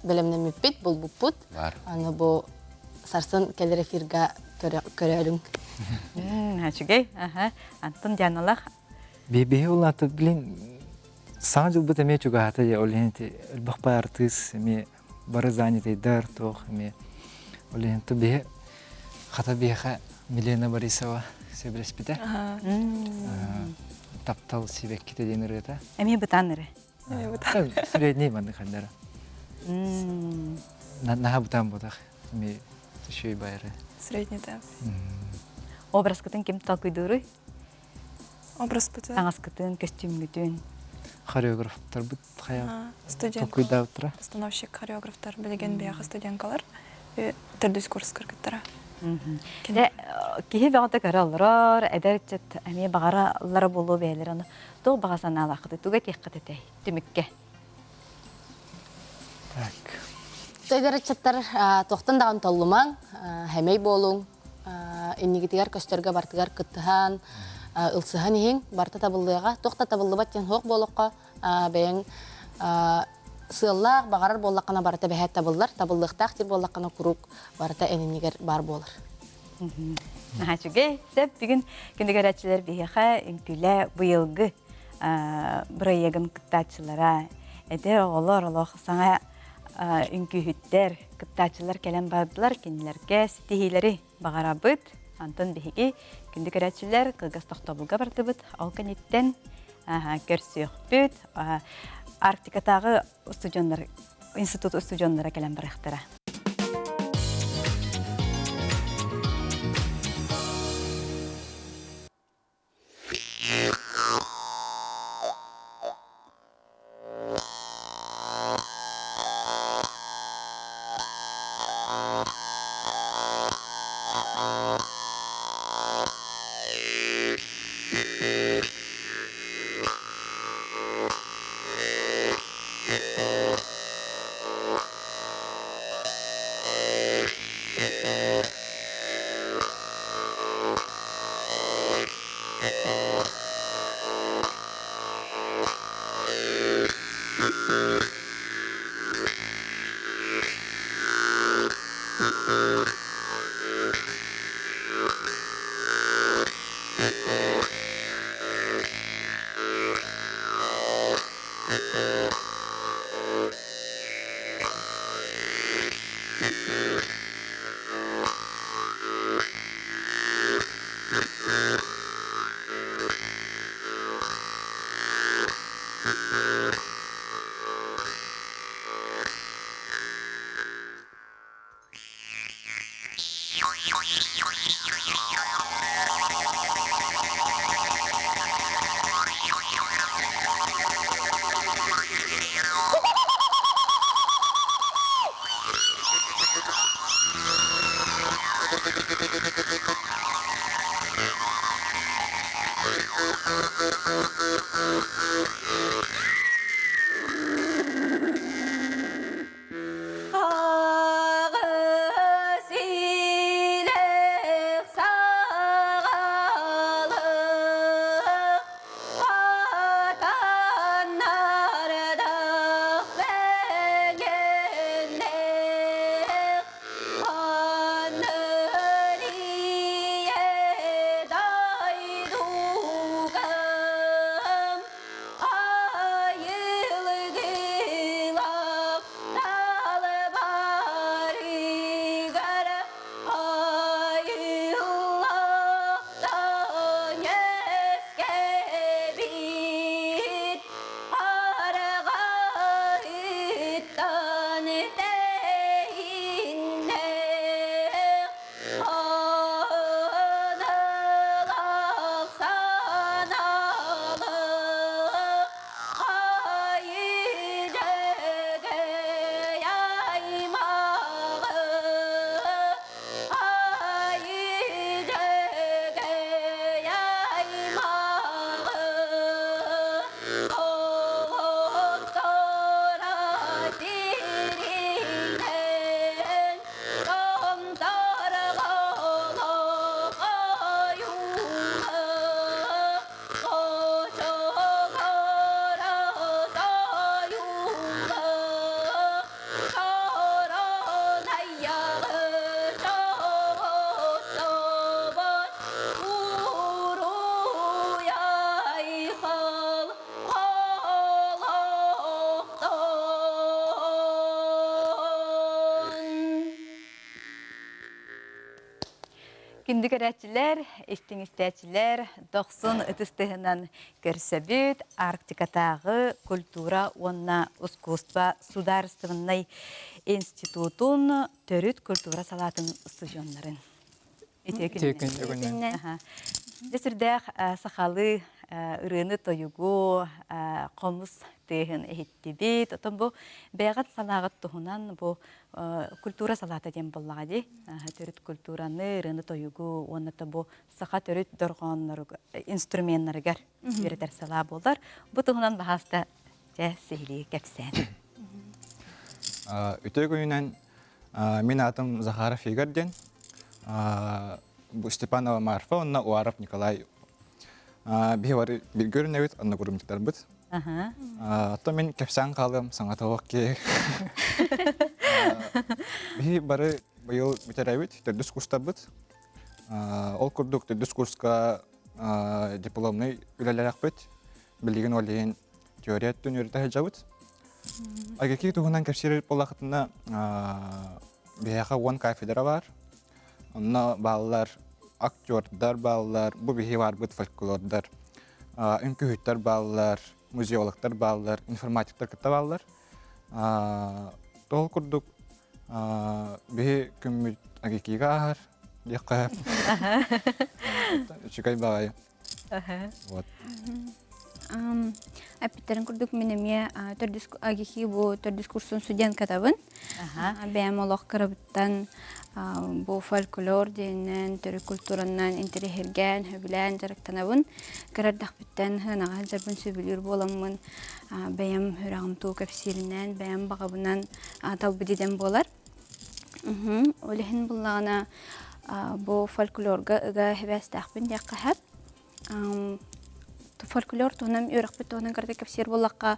белемнен мүппит, бул буппут. Бар. Аны бу сарсын келер эфирга көрөлүң. Хачугей. Аха. Антон Дианалах. Бебе улаты билин саң жыл бит эме чуга ата я оленти бахпа артист эме бары занятый дар тох эме оленти бе хата беха Милена Борисова себреспите. Таптал сибек ките денерета. Эми бутаныры. Средний маны хандара. На бутан бодах эме шөй байры. Средний темп. Образ кытын кем талкуйдуры. Образ бутын. Таңаскытын, костюмгүтүн. Хореографтар бут хая. Студент. Толкуйда утра. Постановщик, хореографтар билеген бияга студенткалар. Төрдүс курс кыргыттара. Кихи бәғата көралырар, әдәрчет әме бағаралары болу бәйлер. Тоқ бағасан алақыды, туға текқат әтәй, түмікке. Так. Тойдар чаттар тоқтан дағын толлумаң, хәмей болуң, иннигитигар көстөргө бартыгар кыттыхан, ылсыхан ең барта табылдыға, тоқта табылды баттен хоқ болуққа, бәйін сыыллақ, бағарар боллаққана барта бәхәт табылдар, табылдықтақ тир боллаққана құруқ барта әненігер бар болыр. Нахачуге, сәп бүгін күндігер әтшілер бейеға үнкілі бұйылғы бұрайегін кыттачылара, әдер оғылар олық саңа үнкүйіттер, кыттачылар кәлем бардылар, кенілерге сетихилері бағара бұд. Антон бейеге күндігер әтшілер қылғыз тоқтабылға барды бұд, ол кәнеттен көрсіқ бұд, Арктикатағы институт студионлары кәлем барықтыра. Күндік әрәтчілер, істің-істәтчілер, 90 ұтыстығынан көрсөбіт, Арктикатағы культура онна искусства сударыстығыннай институтун төрүт культура салатын студионларын. Десірдәқ сақалы ұрыны тойугу, қомыс тегін әйттебет. Отын бұл бәғат салағыт тұхынан бұл культура салаты дем боллағады. Төріт культураны ұрыны тойугу, оныты бұл сақа төріт дұрғанлары, инструментларығар өретер сала болдар. Бұл тұхынан бағаста сәйлі кәпсән. Үтөй күнінен мен атым Захаров Игорден. Бұл Степанова Марфа, онна Уаров Николай. Бейвары бір көрінәуіт, онна көрімдіктер бұд. Ато мен кәпсән қалым, саңатылық кек. Бей бары байыл бітірәуіт, түрдіс курста бұд. Ол күрдік түрдіс курска дипломны үләләләк бұд. Білген олейін теория түнерді жауыд. Агеки туғынан кәпсерер болақытында бейаға 10 кафедра бар. Онна балалар, актердар балалар, бұл бейі бар бұд фольклордар, үнкүхіттер балалар, музеологтар балалар, информатиктар кітті балалар. Тоғыл күрдік бейі күмміт агекиға ағар, деққап. Үшікай бағайы. Апиттерин курдук менеме агихи бу төрдүс курсын студент катабын. Бәм олох карабыттан бу фольклор денен, төрү культуранан интерехерген, хөбүлән жарыктанабын. Карардах биттен ханага жарбын сөбүлүр боламмын. Бәм хүрагым туу капсиринен, бәм багабынан талбыдиден болар. Олехин буллагана бу фольклорга ыга хебәстахбын дәккәһәп. Фольклор тонам өрөкпөт тонан карда кепсер боллакка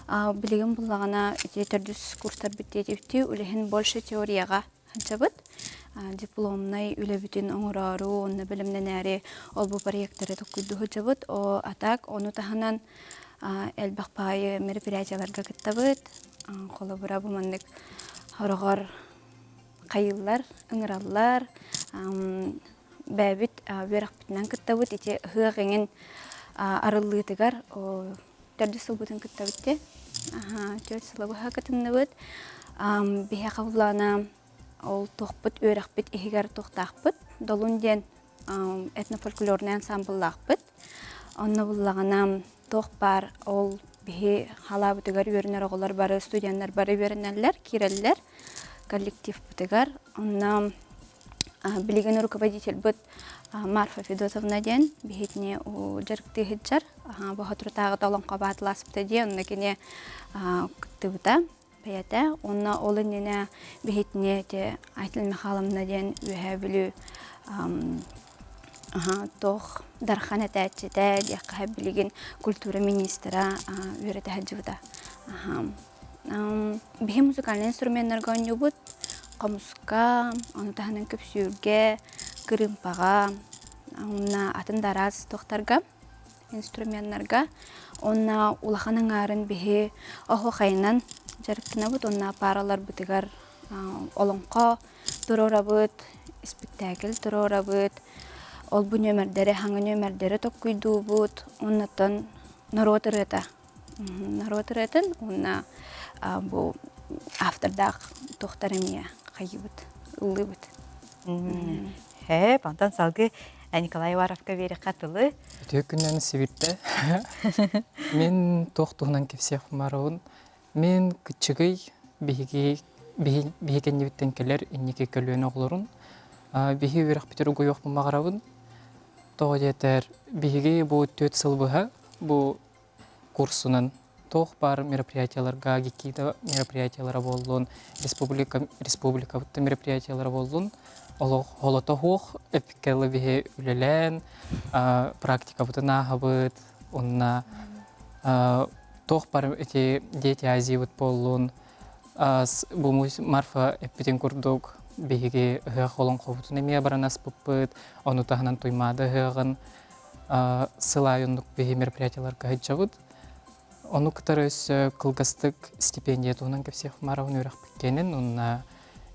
билеген буллагана төрдүс курстар биттетипти үлехин больше теорияга ханчабыт дипломнай үлебүтүн оңорору онна билимнен әри ол бу проекттары токуйду хачабыт о атак ону таханан элбах пайы мероприятияларга кыттабыт. Холобура буманнык хорогор кайыллар, ыңыраллар, бәбит берак битнен кыттабыт, ити хыгыңын арыллыытыгар, төрдү сылбытын кыттабытте. Төрдү сылбы хакытынныбыт. Бихе кабылана ол тоқпыт, өрәкпыт, ихигер тоқтақпыт. Долун ден этнофольклорный ансамбллақпыт. Онны буллагана тоқ бар, ол бихе халабытыгар өрінер оғылар бары, студенттер бары өрінерлер, киреллер, коллектив бытыгар. Онна билеген руководитель быт Марфа Федотовна ден, бихетіне жарыкты хиджар, бахатрутағы талон қабат ласыпты ден, онна кене күтті бұта. Баята, онна олыннена бихетіне те Айтыл Михайловна ден үйе білу тоқ дархан әтәтчеті, дияққа білеген культура министра үйреті әджіуді. Бихе музыкальный инструменттарға өне бұд, қамысқа, оны тағынан көпсүйірге, кырымпаға, онна атын дараз тоқтарға, инструменттарға, онна улаханың арын бихе оғы қайынан жарықтына бұд, онна паралар бұтығар олыңқа тұрора бұд, спектакль тұрора бұд, ол бұ нөмірдері, хаңы нөмірдері тоқ күйду бұд, оннатын наротырыта. Наротырытын, онна бұ автордақ тоқтарымия қайы бұд, ұлы бұд. Пантан салғы Николай Варовка бері қатылы. Өте күннен севірді. Мен тоқтуғынан кепсеқ марауын. Мен күтчігей бейген небіттен келер иннеке көлуен оғылырын. Бейге өріқ бітірі қойық бұмағарауын. Тоғы детер бейге бұл 4 сыл бұға бұл курсынан тоқ бар мероприятияларға, гекейді мероприятиялары болуын, республика бұтты мероприятиялары болуын. Олата хоқ, эпикелі бейге үлелен, практика бұты наға бұд, онына тоқ бар дети Азия бұт болуын. Бұл Марфа эппетен күрдік бейге ғық олың қобытын әмия баранас бұппыд, оны тағынан тұймады ғығын сылай ондық бейге мероприятияларға ғыджабыд. Оны күтір өсі қылғыстық стипендия тұғынан кәпсеқ марауын өріқ біккенін, онына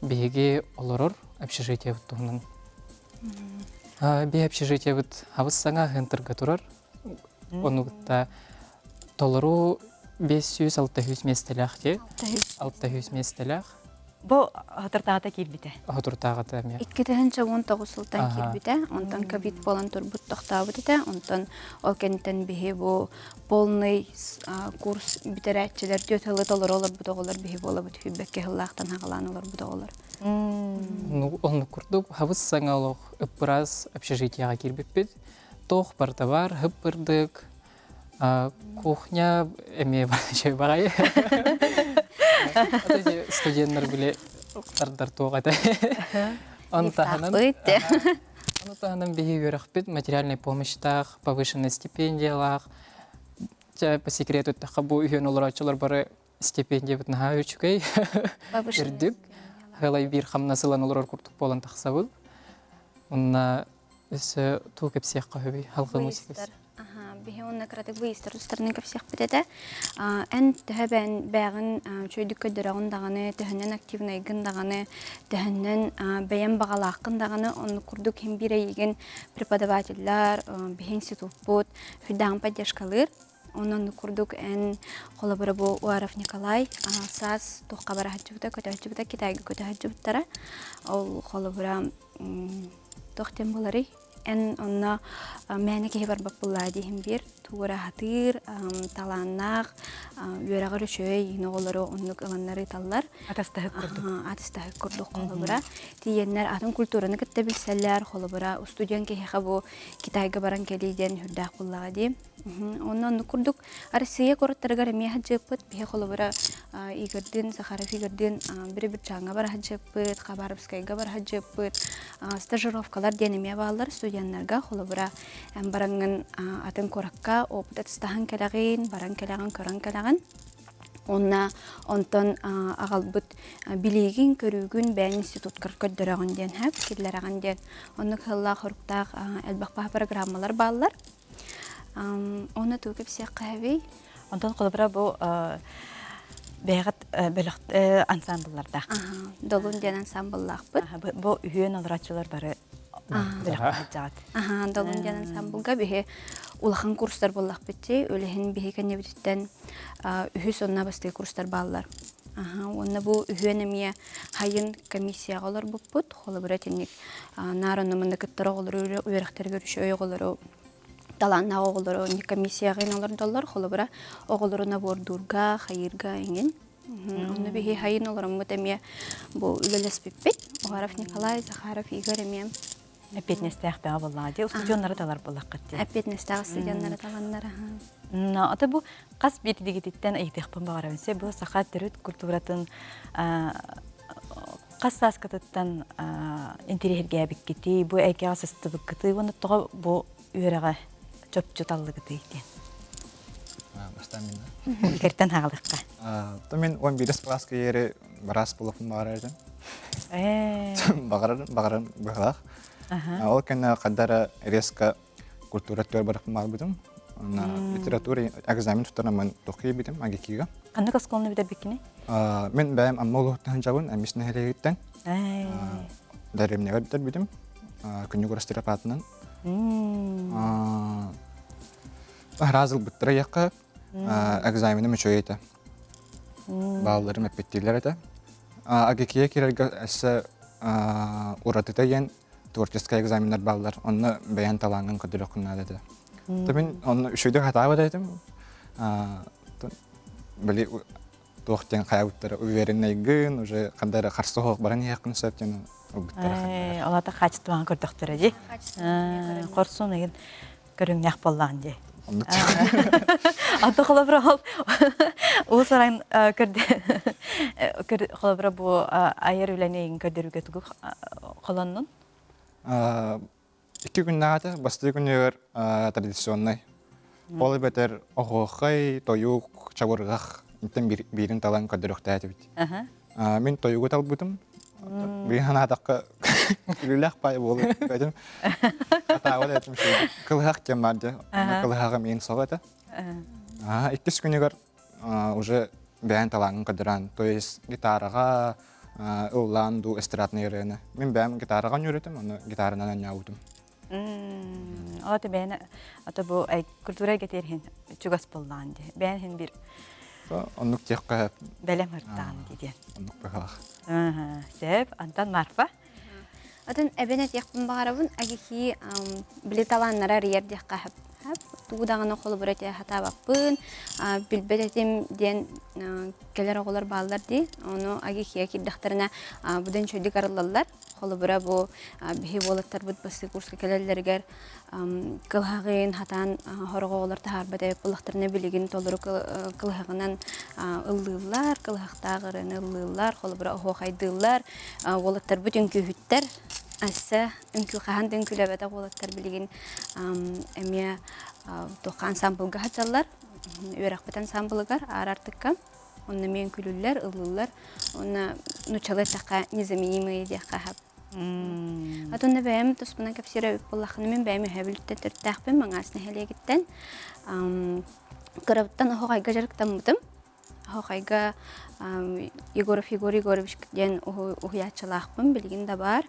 бейге олырыр общежитие бұт тұғынан. Бей общежитие бұт авыз саңа ғынтырға тұрар. Оны күтті толыру 500-600 местелях те. 600 местелях. Бұл ғытыртағыта келбіті? Ғытыртағыта мер. 2019 жылдан келбіті. Онтан кабит болан тұрбыт тоқтабыды да. Онтан ол кенттен бейі бұл полный курс бітірәтчілер дөтілі толыр олар бұд оғылар бейі болы бұд. Хүббәкке ғыллақтан ағылан олар бұд оғылар. Оны күрдік. Хавыз саңа олық үппіраз общежитияға келбіп бед. Тоқ барда бар, хүп бірдік. Кухня әме жай бағай. Студенттер біле ұқтардар тоғады. Оны тағынан бейі өріқ бет материальный помощтақ, повышенный стипендиялақ. По секрету таққа бұл үйен олар ачылар бары стипендия бітін ға өчікей. Үрдік. Ғалай бір қамнасылан олар күртік болан тақса бұл. Онына өсі туғып сияққа өбей халқы музыкасы. Бихе онна кратык выйстар устарны капсех бітеді. Ән түхәбән бәғін чөйдік көдірағын дағаны, түхінен активный гын дағаны, түхінен бәйен бағалақын дағаны, оны күрдік хем бір еген преподавательлар, бихе институт бұд, хүддағын поддержкалыр. Онын күрдік ән қолы бірі бұл Уаров Николай, саз тоққа бара хаджыбыта, көті хаджыбыта, китайғы көті хаджыбыттара. Ол қолы бірі тоқтен болары. Ән онна мәне кеге бар баппылла дейін бір, туғыра хатыр, таланнақ, өрағыр үшөй, ені олары оннық ыланнары таллар. Атастағы күрдік. Атастағы күрдік қолы бұра. Дейенлер атын культураны күтті білсәлер, қолы бұра. Студион кеге қабу Китайға баран келейден хүрдақ бұллаға дейін. Онны күрдік. Арысыға көріттіргар әме хаджыппыт, бейе қолы бұра игірден, Сахаров игірден бір чаңға бар хаджыппыт, Хабаровскайға бар хаджыппыт, стажировкалар денеме бағалар студенттарға қолы бұра бараңын атын көраққа опыт әтістаған кәләғин, баран кәләғин, көрін кәләғин. Онтан ағалбыт білеген көрігін бән институт көрдіріғын ден әп, келдеріғын ден. Оны қылла құрықтақ әлбақпа программалар бағалар. Оны төгіп сияққа әбей. Онтон қолыбыра бұл бәғіт бөліқ ансамблларда. Долун ден ансамбллақпыт. Бұл үйен алырачылар бары бөліқ жағат. Долун ден ансамблға бихе улахан курстар боллақ бітте, өліхін бихе кәне бітттен үйі сонна басты курстар балылар. Онна бұл үйен әмия хайын комиссияға олар бұппыт, қолы бір әтенік нарынымында күттір оғылыр, үйеріқтер көріші өй оғылыры, таланна оғылыры, не комиссияға олар доллар, қолы бір оғылырына бордурға, хайырға еңін. Онна бихе хайын оларым бұт әмия бұл үлелес біппет, Оғаров Николай, Захаров, Игорь әмия. Әпетнестәқ бәға болады, студионлары талар болақ қытте. Әпетнестәқ студионлары таланлары. Ата бұл қас бетідегеттен әйтеқпін бағаравынсе, бұл сақат түріт культуратын қас саскатыттан интерьерге әбік кетей, бұл әйкеға сысты бұк кіті, оны тұға бұл үйераға чөп-чөталлы кіті екен. Үлкерттен ағылыққа. Мен 11 класска ері барас болуын бағарардың. Бағарым бағалақ. Ол кәні қаддары резко культура төр барықпын мал бұдым. Литература экзамен тұттарына мен тоқи бідім, агекиға. Қандық асқолыны бідер бекіне? Мен бәйім аммол ұқтан жауын, әмесіне әрегеттен. Дәрімнеға бідер бідім, күнні көрістер разыл бұттыра яққа экзаменім үші еті. Балаларым әппеттейлер еті. Агекия керерге әсі ұратыта ен творческая экзаменер балалар. Оны бәйін талаңын көдірі құнна деді. Мен оны үшүйді қатағы дедім. Білі тоқтен қаяуыттары увереннайгын, уже қандары қарсы хоқ баран яқын сөптен ұбыттары қандары. Олата қачытымаған көрдіқтірі де? Қорсын еген көріңнәқ болған де. Аты қолабыра ол ол сарайын қолабыра бұл айыр үләнеген көрдіруге түгі қоланның? 2 күн нағады, басты күнер традиционный. Ол бәтер оғықай, тойуқ, чабырғақ, интен бірін талан көрдіріқті әті бит. Мен тойуғы тал бұдым. Бірін адаққа күліләқ бай болу бәдім. Атауы да әтім шейді. Қылғақ кем барды. Қылғаға мен соғады. 2 күнігер уже бәйін таланын көрдіран. То есть гитараға, ұлланду, эстрадный ерені. Мен бәйім гитараға үйретім, оны гитарынан әнеуітім. Ата бәйін, ата бұл культура кетерген чугас болған де. Бәйін хен бір Оннук текка бәлем ұрттаған дейді. оннук бағалақ. Сәп, антан Марфа? Атын әбенет яқпын бағарабын, әгеки білеталаннара рейер деққа әп. Туғдағына қолы бір әте хата бақпын, білбет әтем ден келер оғылар бағалар дей. Оны әгекия кердіқтарына бұдан чөйдік арылалар. Қолы бірі бұл бейі болаттар бұд басы курсқа келелергер қылғағын хатан хорғы оғылар тағар бәдәйіп бұлақтарына білеген толыру қылғағынан ұллылар, қылғақтағырын ұллылар, қолы бірі оғайдылар, олаттар бұд үнкүйіттер. Аса үнкі қағанды үнкілі олаттар білеген әме тоққа ансамблға хаталар, өрақпыт ансамблығар, ар-артыққа. Онна мен күлілер, ұлылар, онна нұчалы таққа незаменимый деққа хап. Атонда бәйім тұспына кәпсері болақыны мен бәйімі әбіліттен түрттәқпен маңасына әлегіттен. Қырабыттан оғайға жарықтан мұдым. Оғайға Егоров Егоровичден ұғиятшылақпын, білген да бар.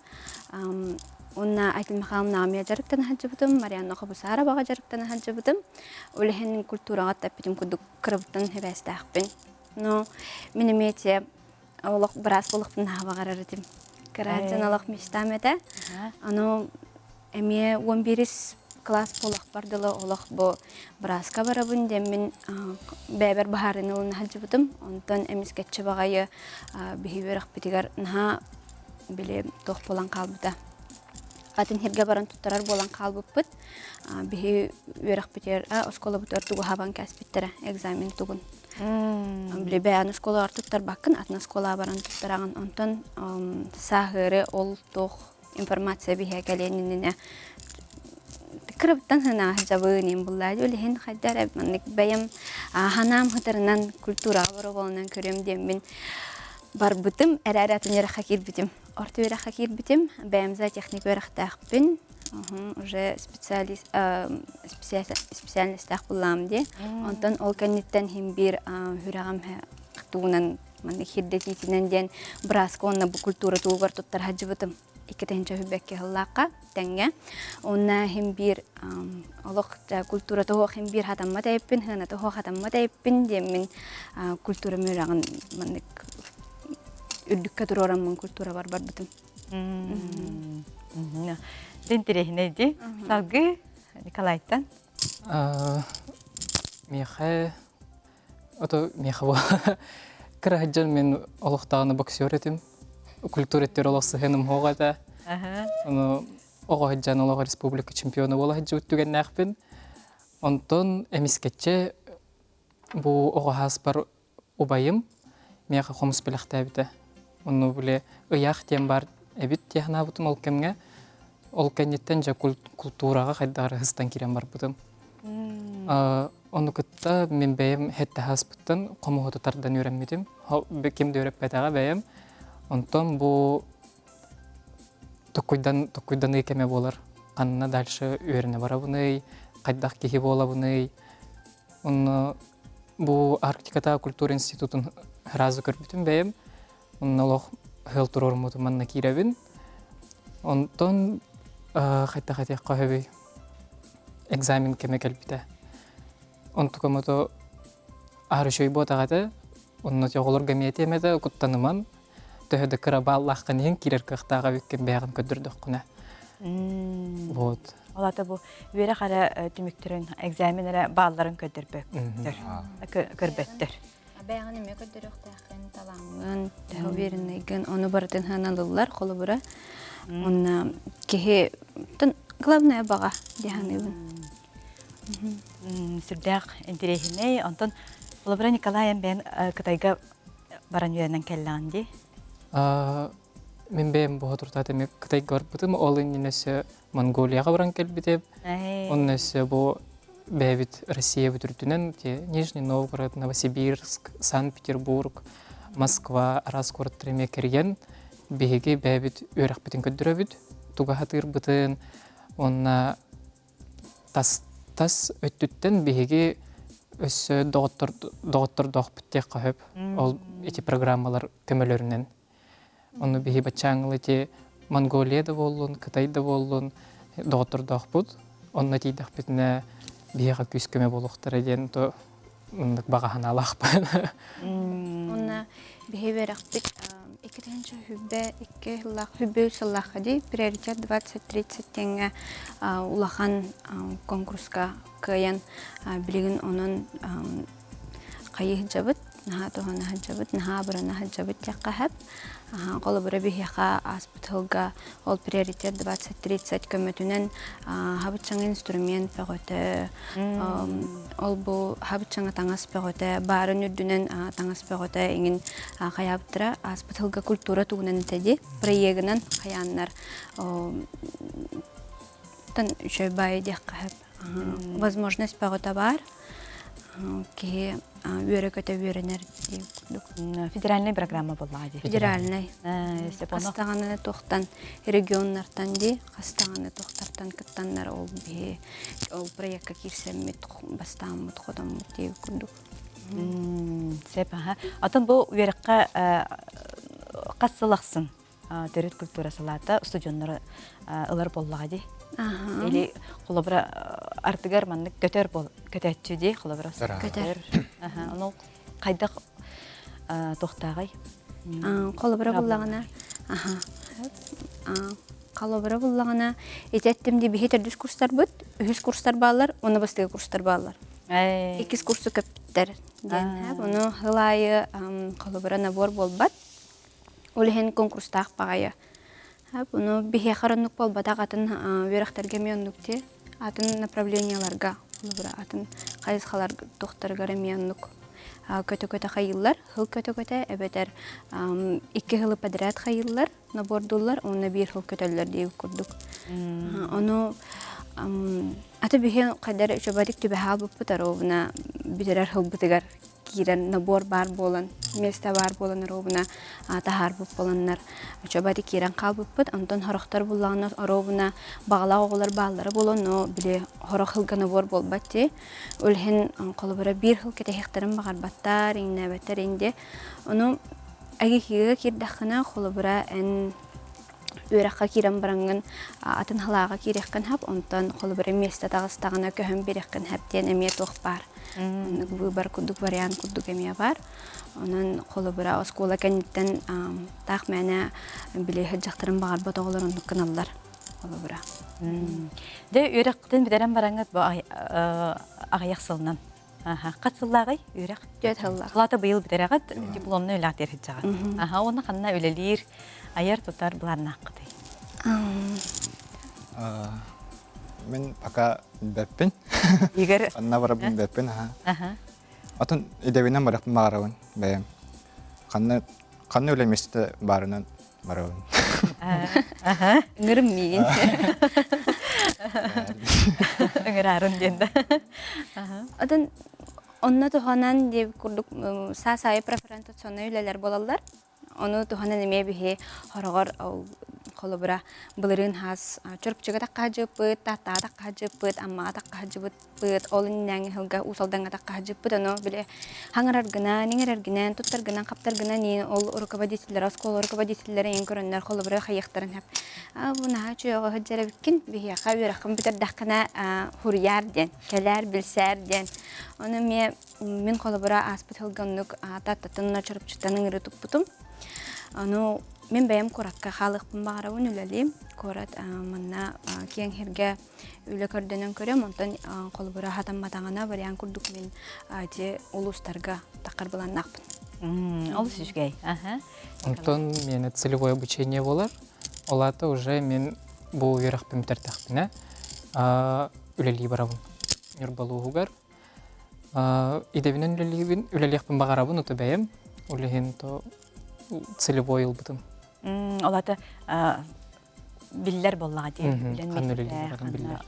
Онна Айтыл Михайловна Намия жарықтан ханчы бұдым, Марианна Қабусара баға жарықтан ханчы бұдым. Олехен культураға тәппетім күдік қырабыттан әбәстәқпен. Но минемете олық біраз болықпын хабағар арытым. Кіратен олық мечтам әді. Ано әме 11 класс болық бардылы олық бұ біразға барабын демін бәбір бағарын ұлын халжы бұдым. Онтан әмескетші бағайы бейберіқ бітігер наға біле тоқ болан қалбыда. Қатын херге баран тұттарар болан қалбып бұд. Бейі өріқ бітер, осколы бұтыр тұғы хабан кәс біттірі, экзамен тұғын. Біле бәян осколы артыттар бақын, атын оскола баран тұттараған. Онтан сағыры ол тоқ информация бейі кәленініне Кырыптан хана жабыгын буллады. Олehen хайдар әбманлык бәйім ханам хытарынан культура бары болынан көрем демін бар бытым, әрәрәтін ераққа кер бітім. Орты ераққа кер бітім, бәйімза техник ерақтақпын. уже специальностях булам ди. Онтон ол кеннеттен химбир хүрагам туунан маны хирдетитинен ден брасконна бу культура тугар туттар хаҗыбытым. Икетенче хүбәккә хыллакка тәнгә. Онна химбир олык культура того химбир хатамма тайпин, хана того хатамма тайпин демин культура мөрагын маны үрдүккә турарам культура бар бытым. Динтерехнеди. Салгы Николайтан. Меха меха Кырахаджан мен олықтағаны боксер етім. Культуреттер оласы хенім хоғада. Оғаджан олаға республика чемпионы бола хаджы өттіген нәқпін. Онтон әміскетче бұл оғағас бар ұбайым. Меха қомыс біліқті әбіті. Оны біле ұяқ тем бар әбіт тияғына бұтым ол кемге. Ол кәнеттен жа культураға қайдағары хыстан керен бар бұтым. Оны күтті мен бәйім хетті хас бұттын қомы ғотытардан өреммедім. Кемді өреп бәтіға бәйім. Онтон бұл тұққойдан екеме болар. Қанына дальше өріне бара бұны, қайдақ кехи бола бұны. Оны бұл Арктиката культура институтын разы көрбітім бәйім. Оны олық ғыл тұрор мұты манна кейребін. Онтон қайта-қайта қойбей экзамен кеме кәлбіті. Онту комото арышой ботағады, онны жоғылыр гәмиеті емеді, құттаныман, төхеді кіра баллаққан ең келер қықтаға өккен бәғын көдірдік құна. Вот. Олата бұл өре қара түміктерін экзаменері балларын көрбеттір. Бәғын еме көдірік тәқін талаңын, тәуверіннеген, оны барытын ханалылар, қолы бұра. Оны кеге главная баға дегенебін. Сүрдәк интерехиней, онтон Олабыра Николаем бән кытайга баран үйренен кәллән ди? Мен бәйім бұға тұртады мен кытайга бар бұтым, ол иннесі Монголияға баран кәлбітеп, оннесі бұл бәйбіт Россия бүтірдінен, Нижний Новгород, Новосибирск, Санкт-Петербург, Москва, Раскорд тіреме керген, бейге бәйбіт өрәқ бітін көддірі бүт, туға хатыр бұтын, онна тас өттіттен бейге өсі доғыттыр доқ біттек қағып, ол эти программалар көмелерінен. Оны бейге бачаңылы те Монголияда болуын, Қытайда болуын, доғыттыр доқ бұд, онна дейдіқ бітіне бейге күз көме болуқтыр еден, бағахан алақ бән. Онна бейге верақ біт, Екетенче хүббе ұсаллаққа дей, приоритет 20-30 теңге улахан конкурска кайын білігін оның қайы жабыт, наға тоғаны жабыт, наға бұрына жабыт текқа әп. Қолы бұры бейхеқа аспытылға ол приоритет 20-30 көмөтінен хабытчаңы инструмент пәғоты, ол бұл хабытчаңы таңас пәғоты, барын үрдінен таңас пәғоты еңін қаяптыра аспытылға культура туғынан тәді, проегінен қаяннар үшөй байы дек қағып. Возможность пәғоты бар, ке үйері көті үйерінер дейіп күрдік. Федеральный программа болады. Федеральный. Қастағаны тоқтан, регионнартан дей, қастағаны тоқтартан кіттанлар ол проектқа керсемет бастағымыт қодамыт дейіп күрдік. Сәп, атын бұл үйеріққа қассылақсын төрет культура салаты студионлары ылар боллады. Или қолабыра артығар манны көтер бол, көтәтчі дей қолабыра. Көтер. Оны қайдақ тоқтағай? Қолабыра боллағына. Қолабыра боллағына. Ететтімде бейі түрдіс курстар бұд, үхіз курстар балар, оны бастығы курстар балар. Екіз курсы көптер. Оны ғылайы қолабыра набор болбат. Олеген конкурстақ бағайы. Бұны бейе қарынлық болбадақ атын верақтарға мейонлықте, атын направленияларға, атын қайызқалар тоқтарғары мейонлық. Көті-көті қайылар, ғыл көті-көті әбетер 2 ғылы падырат қайылар, набордулар, оны 1 ғыл көтелер дейіп күрдік. Оны аты бейе қайдар үші бадик түбі хал бұп бұтар, оғына бүйтерер ғыл бұтығар кирен набор бар болан, места бар болан оробуна тахар буп боланнар. Чобади кирен калбыппыт, антон хорохтар буллагына оробуна багала оголар баллары болон, но биле хорох хылга набор болбатти. Өлхен колобара бир хыл кетехтерин багарбаттар, иннебеттер инде. Ону аги киге кирдахына колобара эн үрәккә кирен баранган атын халага киреккән хап, онтан колобара места тагыстагына көһөн береккән хап ден эмие тох бар. Выбор кудук вариант кудук эмие бар. Онан колобара оскола кенттен тах мәне биле хаҗактырын багарбат огларын каналлар колобара. Де үрәктен бидәрен барангат бу агаяк сылнан. Катсыллагай үрәк. Җәт халла. Лата быел бидәрәгат дипломны үләтер хиҗага. Оны ханна үлелир аяр тутар буларна кытай. Мен пока бәппен. Игер. Анна барабын бәппен. Атын идевинен барып магарабын бәем. Канны үлеместе барынан барабын. Ngırım miyin. Ngırarın dende. Adan onna tuhanan diye kurduk sasaya preferentasyonu üyeler bolalar. Onu tuhanan emeye bihe haragar kolobra bılırın has çörpçüge takkahacıpıt, tahta takkahacıpıt, amma takkahacıpıt, olun nang hılga usaldan takkahacıpıt, onu bile hangarar gına, ningarar gına, tuttar gına, kaptar gına, ni ol rukovoditillere, skol rukovoditillere en körünler kolobra hayıktarın hep. Bu naha çoğu hıccara bikin, bihe kavir akım bitir dakına huriyar den, keler bilser den. Onu min kolobra aspit hılganlık tattatınna çörpçütanın ırıtıp butum. Onu men bəyəm korakka xalıqpın bağıravın üləliyim. Korat manna kiyen herge üle kördenen körem, ondan kolubura hatan matağına variyan kurduk men ati ulustarga takar bulan naqpın. Olus işgey. Ondan meni целевое обучение болар. Олата уже мен бу верахпын тартақпына үләли барабын. Нұрбалуғығар. Идевинен үләлиқпын бағарабын ұты бәйім. Үләхен то целевой ылбытым. Олата биллер боллаға дейін.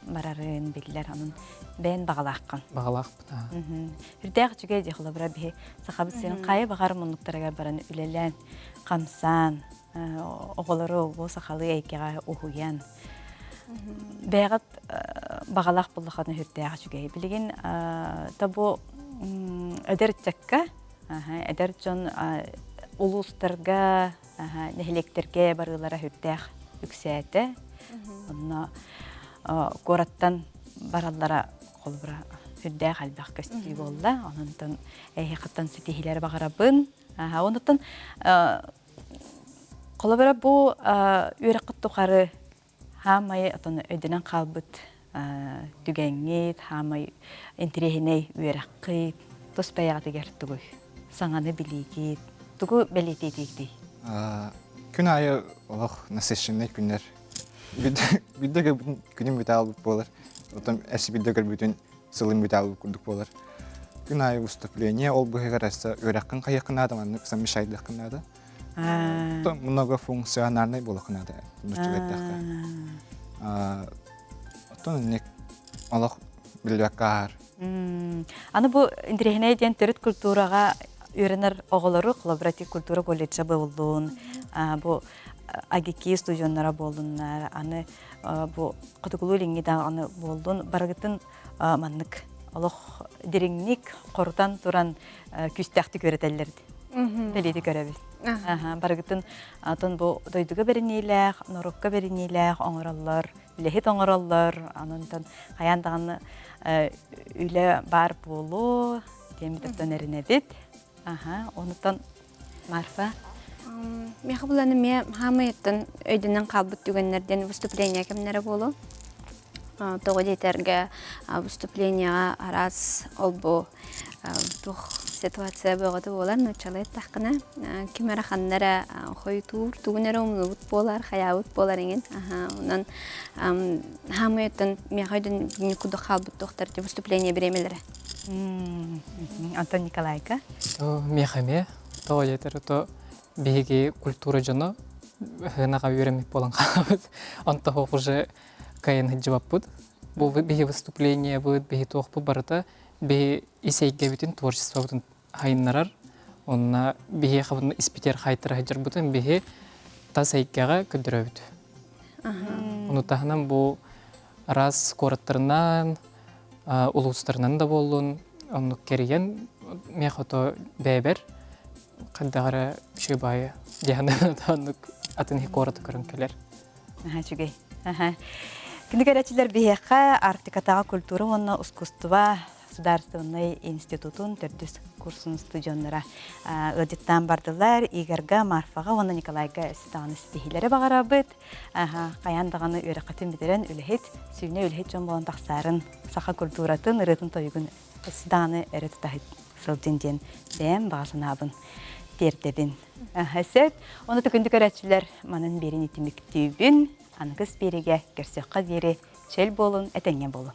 Барарын биллер анын бәйін бағалаққан. Бағалақпын. Үрдәғ жүге дейқылы бұра бейі сақабыт сенің қайы бағар мұнлықтарға бараны үлелен, қамсан, оғылары оғы сақалы әйкеға ұхуян. Бәйғат бағалақ боллақаны үрдәғ жүге. Білген табу өдер чакка, өдер жон улустарга, нехлектерге барылара хүрдәк үксәті. Онна кораттан бараллара қолбыра хүрдәк әлбәқ көстүй болды. Онынтын әйхаттан сетихилер бағарабын. Онынтын қолбыра бұл үйрақыт тұқары хамай өйдінен қалбыт дүгәңет, хамай интерехіней үйраққыт, тос бәяғды кәрттігі, саңаны білігет, тугу белететикти. Күн айы олох насыщенный күннер. Биддеге күнүм бүтал болар. Отом эси биддеге бүтүн сылым бүтал курдук болар. Күн айы выступление ол быгыга раса өраккан кайыкына да маны сам мишайдыкына да. То многофункциональный болакына да. Нучугаттакка. Отон нек олох билбаккар. Аны бу интерехне ден төрөт культурага үйренер оғылары коллаборатив культура колледжа болуын, бұл агики студионнара болуыннар, аны бұл құтықылу лингеда аны болуын, барғытын маннық олық дереңнік қорытан тұран күстәқті көретелерді. Бәлейді көрәбіз. Барғытын бұл дойдыға берінейләқ, нұрыққа берінейләқ, оңыралар, үләхет оңыралар, анынтан қаяндағаны үлі бар болу, демдіктен әрінәбет. Онытан Марфа. Мен қабыланы мен хамайыттан өйдінен қалбыт дүгенлерден выступления кемнері болу. Тоғы дейтерге выступлениyaға араз ол бұл тұқ ситуация бұғыды болар. Нөтчалы таққына кемері қаннары қой тур, түгінері ұмылы бұт болар, қая бұт болар енген. Онан хамайыттан мен қойдың күді қалбыт тоқтарды выступления беремелері. Антон Николайка. Мехаме, то етер, то беги культура жано, хынаға үйремек болан қалабыд. Антығы уже кайын хыджыбап бұд. Бұл беги выступление бұд, беги тоқ бұд барыда, беги исейге бүтін творчество бұдын хайыннарар, онна бихе қабын испитер қайтыра жырбытын бихе тас әйкеға күдірөбіді. Онытағынан бұл раз кораттарынан, улустарынан да болуын, онық кереген меқото бәйбер, қаддағара шөбайы дияндағын атын кораты көрін келер. Чүгей. Күнігәрәчілер бейеққа Арктикатаға культура онна искусства Государственный институтун төрдүс курсын студионнара ыдыттан бардылар. Игорга, Марфаға, онна Николайга сидағаны спехилері бағара бұд. Қаяндағаны өріқатын бідерен үліхет, сүйіне үліхет жон болан тақсарын сақа культуратын ұрытын тойығын сидағаны әрі тұтахет сылден бәм бағасын абын тердедін. Әсет, оны түкінді көрәтшілер манын берін етімік түйбін, анығыз береге керсеққа бері чел болын, әтәңе болын.